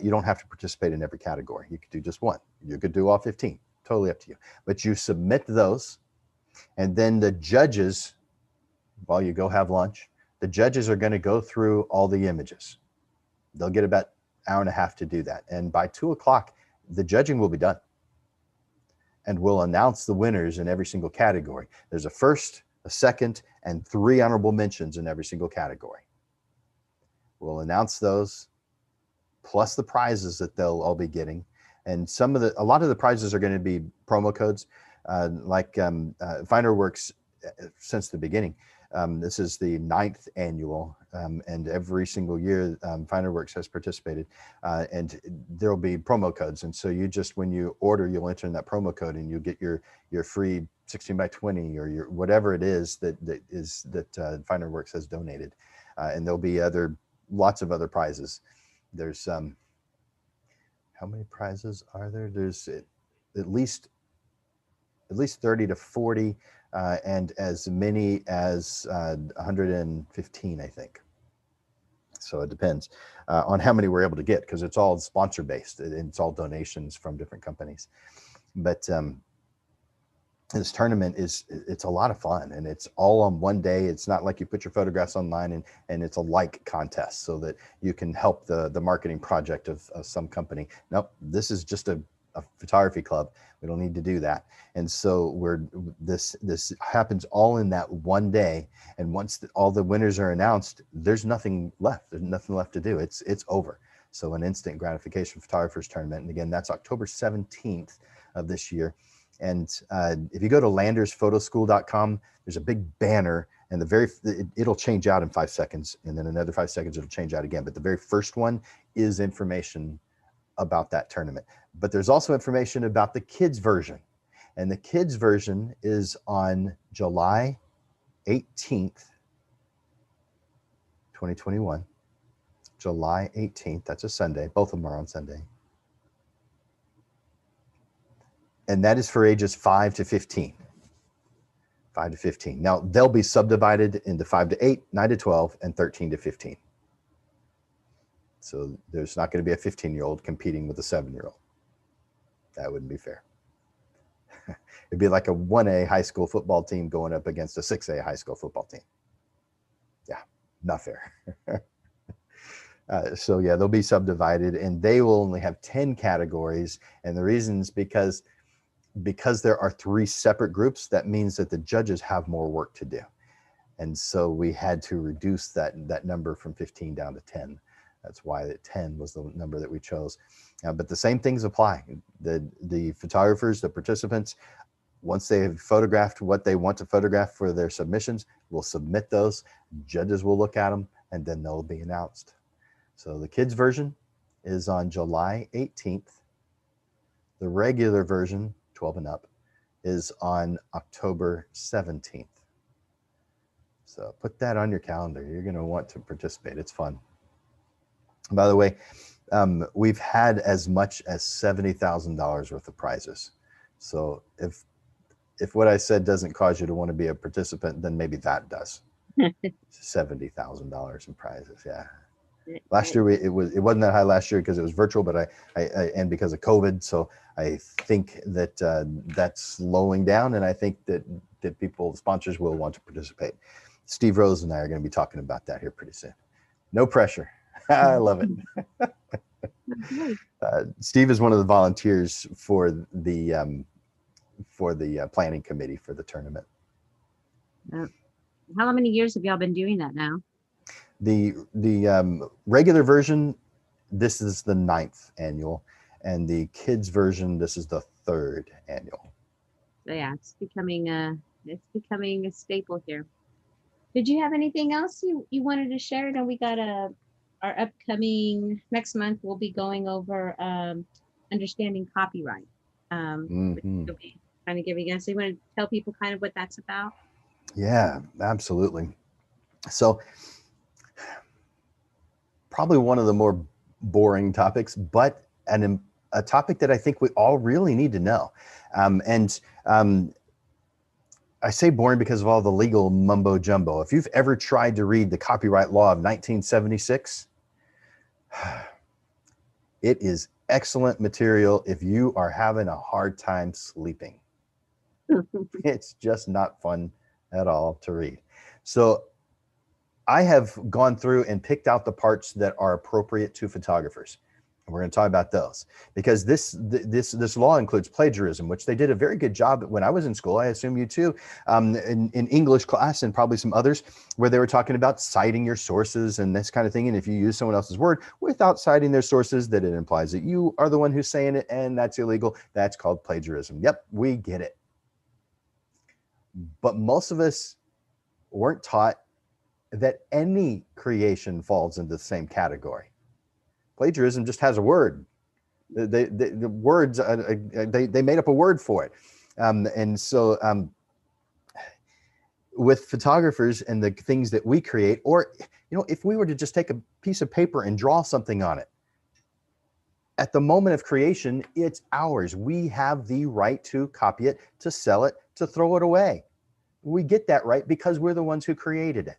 You don't have to participate in every category. You could do just one. You could do all 15. Totally up to you. But you submit those, and then the judges, while you go have lunch, the judges are going to go through all the images. They'll get about an hour and a half to do that. And by 2 o'clock, the judging will be done. And we'll announce the winners in every single category. There's a first, a second, and 3 honorable mentions in every single category. We'll announce those, plus the prizes that they'll all be getting. And a lot of the prizes are going to be promo codes, like FinderWorks since the beginning. This is the 9th annual, and every single year FinderWorks has participated, and there'll be promo codes. And so when you order, you'll enter in that promo code, and you'll get your free 16 by 20 or your whatever it is that FinderWorks has donated. And there'll be lots of other prizes. There's how many prizes are there? There's at least 30 to 40, and as many as 115, I think. So it depends on how many we're able to get, because it's all sponsor based. It's all donations from different companies. But this tournament it's a lot of fun, and it's all on one day. It's not like you put your photographs online and it's a like contest so that you can help the marketing project of some company. Nope, this is just a photography club. We don't need to do that. And so this happens all in that one day. And once all the winners are announced, there's nothing left. There's nothing left to do. It's over. So an instant gratification photographers tournament. And again, that's October 17th of this year. And if you go to landersphotoschool.com, there's a big banner, and it'll change out in 5 seconds, and then another 5 seconds it'll change out again. But the very first one is information about that tournament. But there's also information about the kids version, and the kids version is on July 18th, 2021. July 18th. That's a Sunday. Both of them are on Sunday. And that is for ages 5 to 15. 5 to 15. Now, they'll be subdivided into 5 to 8, 9 to 12, and 13 to 15. So there's not going to be a 15-year-old competing with a 7-year-old. That wouldn't be fair. It'd be like a 1A high school football team going up against a 6A high school football team. Yeah, not fair. So yeah, they'll be subdivided, and they will only have 10 categories. And the reason is because there are 3 separate groups. That means that the judges have more work to do. And so we had to reduce that number from 15 down to 10. That's why that 10 was the number that we chose. But the same things apply. The photographers, the participants, once they have photographed what they want to photograph for their submissions, will submit those. Judges will look at them, and then they'll be announced. So the kids version is on July 18th. The regular version, 12 and up, is on October 17th. So put that on your calendar. You're going to want to participate. It's fun. By the way, we've had as much as $70,000 worth of prizes. So if what I said doesn't cause you to want to be a participant, then maybe that does. $70,000 in prizes. Yeah. Last year it wasn't that high last year because it was virtual, but I and because of COVID. So I think that that's slowing down, and I think that sponsors will want to participate. Steve Rose and I are going to be talking about that here pretty soon. No pressure. I love it. Steve is one of the volunteers for the planning committee for the tournament. How many years have y'all been doing that now? The regular version, this is the 9th annual, and the kids version, this is the 3rd annual. So yeah, it's becoming a staple here. Did you have anything else you wanted to share? Now we got our upcoming next month. We'll be going over understanding copyright. You'll be kind of giving us. So you want to tell people kind of what that's about? Yeah, absolutely. So probably one of the more boring topics, but a topic that I think we all really need to know. I say boring because of all the legal mumbo jumbo. If you've ever tried to read the copyright law of 1976, it is excellent material if you are having a hard time sleeping. It's just not fun at all to read. So I have gone through and picked out the parts that are appropriate to photographers. And we're going to talk about those because this law includes plagiarism, which they did a very good job when I was in school. I assume you too, in English class and probably some others, where they were talking about citing your sources and this kind of thing. And if you use someone else's word without citing their sources, that it implies that you are the one who's saying it, and that's illegal. That's called plagiarism. Yep, we get it. But most of us weren't taught that any creation falls into the same category. Plagiarism just has a word. The words, they made up a word for it. And so with photographers and the things that we create, or, if we were to just take a piece of paper and draw something on it, at the moment of creation, it's ours. We have the right to copy it, to sell it, to throw it away. We get that right because we're the ones who created it.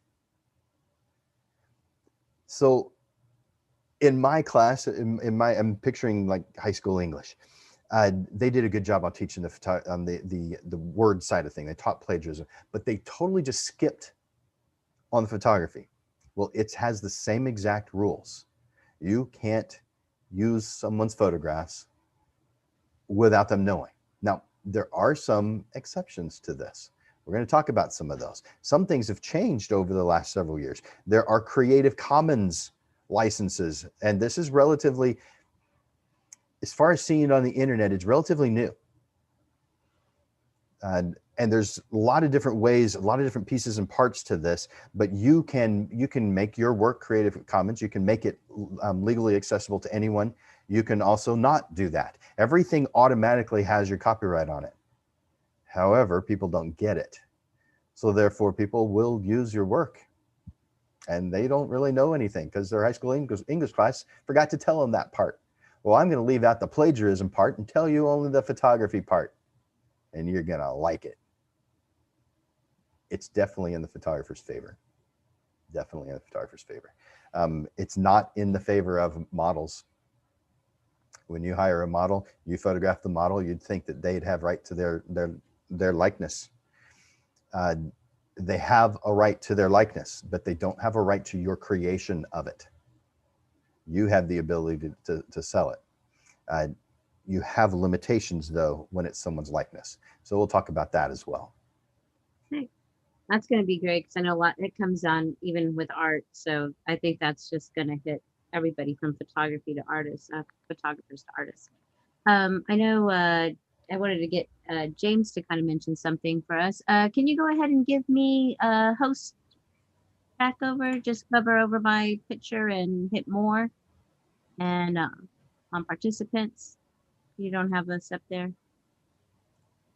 So in my class, I'm picturing like high school English. They did a good job on teaching the word side of thing. They taught plagiarism, but they totally just skipped on the photography. Well, it has the same exact rules. You can't use someone's photographs without them knowing. Now, there are some exceptions to this. We're going to talk about some of those. Some things have changed over the last several years. There are Creative Commons licenses, and this is relatively, as far as seeing it on the internet, it's relatively new. And there's a lot of different ways, a lot of different pieces and parts to this, but you can make your work Creative Commons. You can make it legally accessible to anyone. You can also not do that. Everything automatically has your copyright on it. However, people don't get it. So therefore, people will use your work and they don't really know anything because their high school English class forgot to tell them that part. Well, I'm going to leave out the plagiarism part and tell you only the photography part, and you're going to like it. It's definitely in the photographer's favor. Definitely in the photographer's favor. It's not in the favor of models. When you hire a model, you photograph the model, you'd think that they'd have right to their likeness. They have a right to their likeness, but they don't have a right to your creation of it. You have the ability to sell it. You have limitations, though, when it's someone's likeness. So we'll talk about that as well. Okay. That's going to be great because I know a lot, it comes on even with art. So I think that's just going to hit everybody from photography to artists, photographers to artists. I know I wanted to get James to kind of mention something for us. Can you go ahead and give me a host back over? Just hover over my picture and hit more. And on participants, you don't have us up there.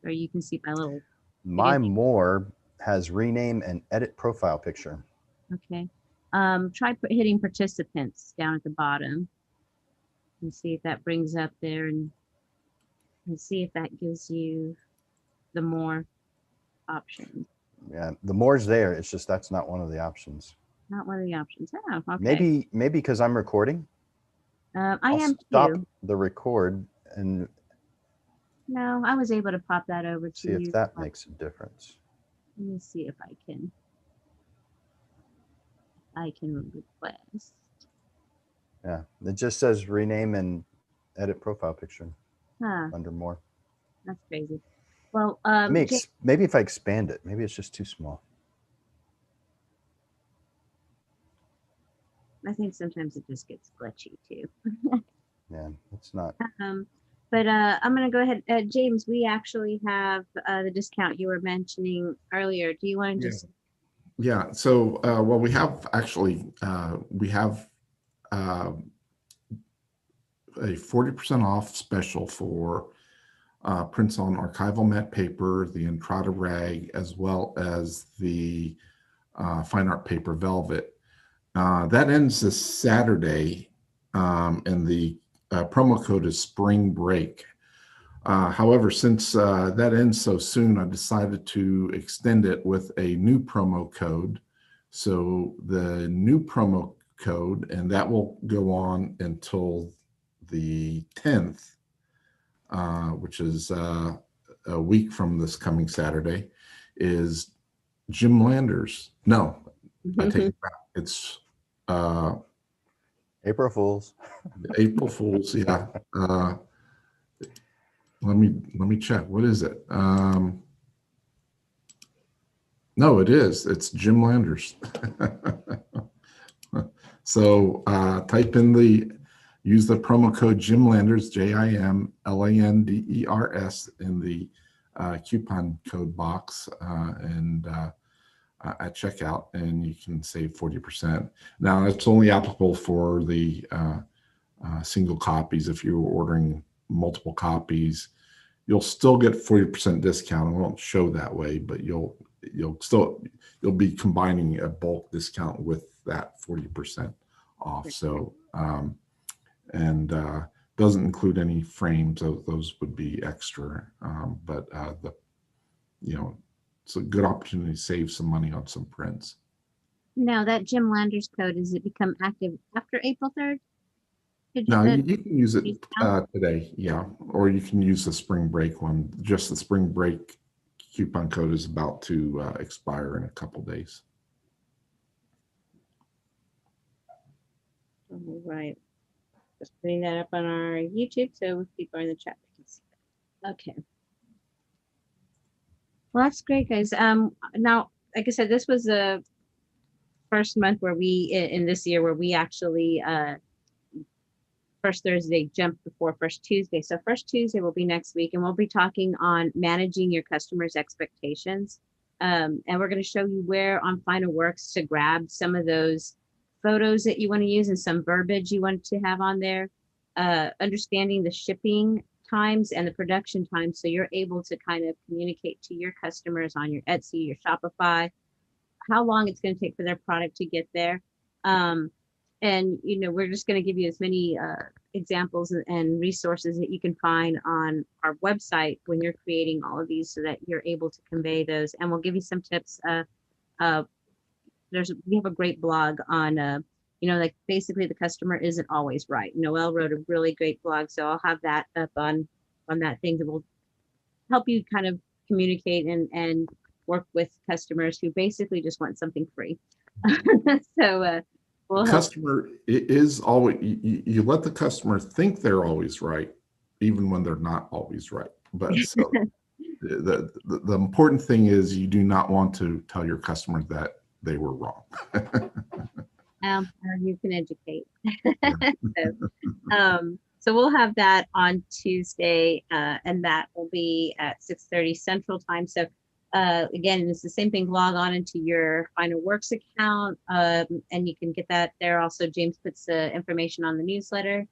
Or you can see my little. My more has rename and edit profile picture. Okay. Try hitting participants down at the bottom and see if that brings up there and see if that gives you the more options. Yeah, the more's there. It's just that's not one of the options. Not one of the options. Oh, okay. Maybe because I'm recording. I am stop too. the record and no, I was able to pop that over to see you. if that makes a difference. Let me see if I can request. Yeah, it just says rename and edit profile picture under more. That's crazy. Well, maybe if I expand it, maybe it's just too small. I think sometimes it just gets glitchy too. Yeah, it's not. But I'm going to go ahead. James, we actually have the discount you were mentioning earlier. Do you want to just? Yeah. So, well, we have actually, we have a 40% off special for prints on archival matte paper, the Entrada rag, as well as the fine art paper velvet. That ends this Saturday, and the promo code is Spring Break. However, since that ends so soon, I decided to extend it with a new promo code. So the new promo code, and that will go on until the 10th, which is a week from this coming Saturday, is Jim Landers. No, I take it back. It's April Fools. April Fools, yeah. Let me check. What is it? No, it is. It's Jim Landers. So type in use the promo code Jim Landers, JIMLANDERS, in the coupon code box and at checkout, and you can save 40%. Now, it's only applicable for the single copies. If you're ordering multiple copies, you'll still get 40% discount. It won't show that way, but you'll be combining a bulk discount with that 40% off. So doesn't include any frames. Those would be extra. But it's a good opportunity to save some money on some prints. Now that Jim Landers code, does it become active after April 3rd? No, you can use it today, yeah, or you can use the spring break one. Just the spring break coupon code is about to expire in a couple days. All right. Just putting that up on our YouTube so if people are in the chat they can see that. Okay. Well, that's great, guys. Now, like I said, this was the first month where we, in this year, where we actually first Thursday jumped before first Tuesday. So first Tuesday will be next week, and we'll be talking on managing your customers' expectations. And we're going to show you where on Final Works to grab some of those photos that you want to use and some verbiage you want to have on there. Understanding the shipping times and the production times, so you're able to kind of communicate to your customers on your Etsy, your Shopify, how long it's going to take for their product to get there. And, we're just going to give you as many examples and resources that you can find on our website when you're creating all of these so that you're able to convey those. And we'll give you some tips. We have a great blog on, like basically the customer isn't always right. Noelle wrote a really great blog, so I'll have that up on that thing that will help you kind of communicate and work with customers who basically just want something free. So, the customer is always, you let the customer think they're always right, even when they're not always right. But so the important thing is you do not want to tell your customer that they were wrong. You can educate. So we'll have that on Tuesday, and that will be at 6:30 Central Time. So again, it's the same thing. Log on into your Final Works account, and you can get that there. Also, James puts the information on the newsletter.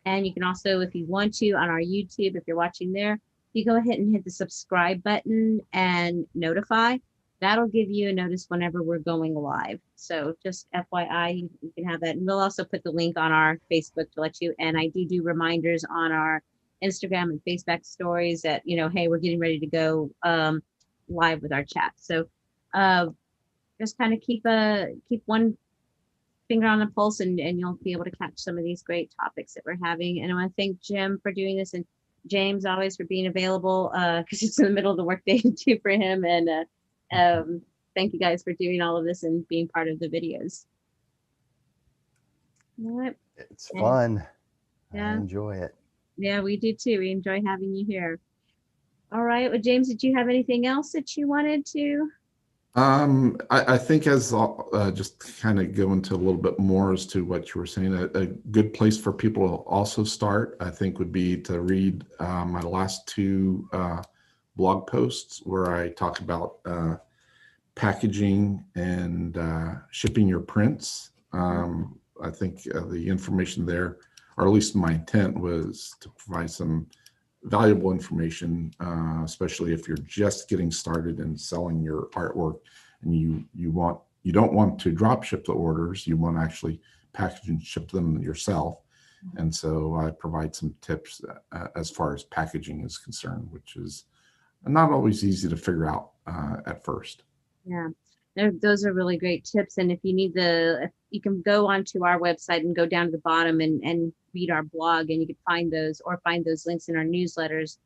And you can also, if you want to, on our YouTube, if you're watching there, you go ahead and hit the subscribe button and notify. That'll give you a notice whenever we're going live. So just FYI, you can have that. And we'll also put the link on our Facebook to let you. And I do reminders on our Instagram and Facebook stories that, hey, we're getting ready to go live with our chat. So just kind of keep one finger on the pulse, and you'll be able to catch some of these great topics that we're having. And I want to thank Jim for doing this, and James always for being available because it's in the middle of the workday too for him. And thank you guys for doing all of this and being part of the videos. All right. It's fun. Yeah. I enjoy it. Yeah, we do too. We enjoy having you here. All right. Well, James, did you have anything else that you wanted to? I think as just kind of go into a little bit more as to what you were saying, a good place for people to also start, I think, would be to read my last two blog posts where I talk about packaging and shipping your prints. I think the information there, or at least my intent, was to provide some valuable information, especially if you're just getting started in selling your artwork and you don't want to drop ship the orders, you want to actually package and ship them yourself. And so I provide some tips as far as packaging is concerned, which is not always easy to figure out at first. Yeah, those are really great tips. And if you need you can go onto our website and go down to the bottom and read our blog, and you can find those links in our newsletters.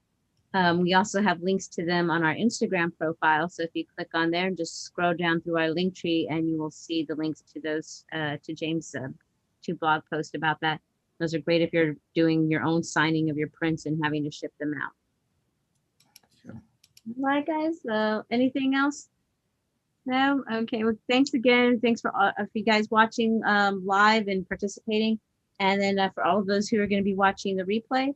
We also have links to them on our Instagram profile. So if you click on there and just scroll down through our link tree, and you will see the links to those, to James' two blog posts about that. Those are great if you're doing your own signing of your prints and having to ship them out. Yeah. All right, guys. Anything else? No? Okay. Well, thanks again. Thanks for you guys watching live and participating. And then for all of those who are going to be watching the replay,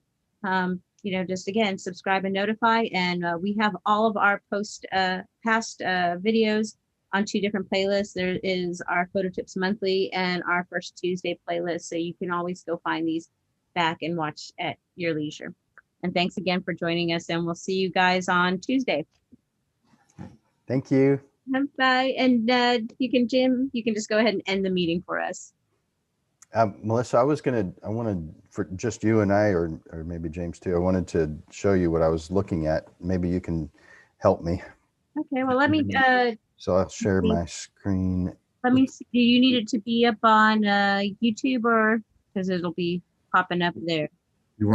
just again, subscribe and notify. And we have all of our past videos on two different playlists. There is our Photo Tips Monthly and our First Tuesday playlist. So you can always go find these back and watch at your leisure. And thanks again for joining us. And we'll see you guys on Tuesday. Thank you. Bye. And Jim, you can just go ahead and end the meeting for us. Melissa, I wanted for just you and I, or maybe James too, I wanted to show you what I was looking at. Maybe you can help me. Okay, well, let me So I'll share my screen. see. Do you need it to be up on YouTube, or because it'll be popping up there?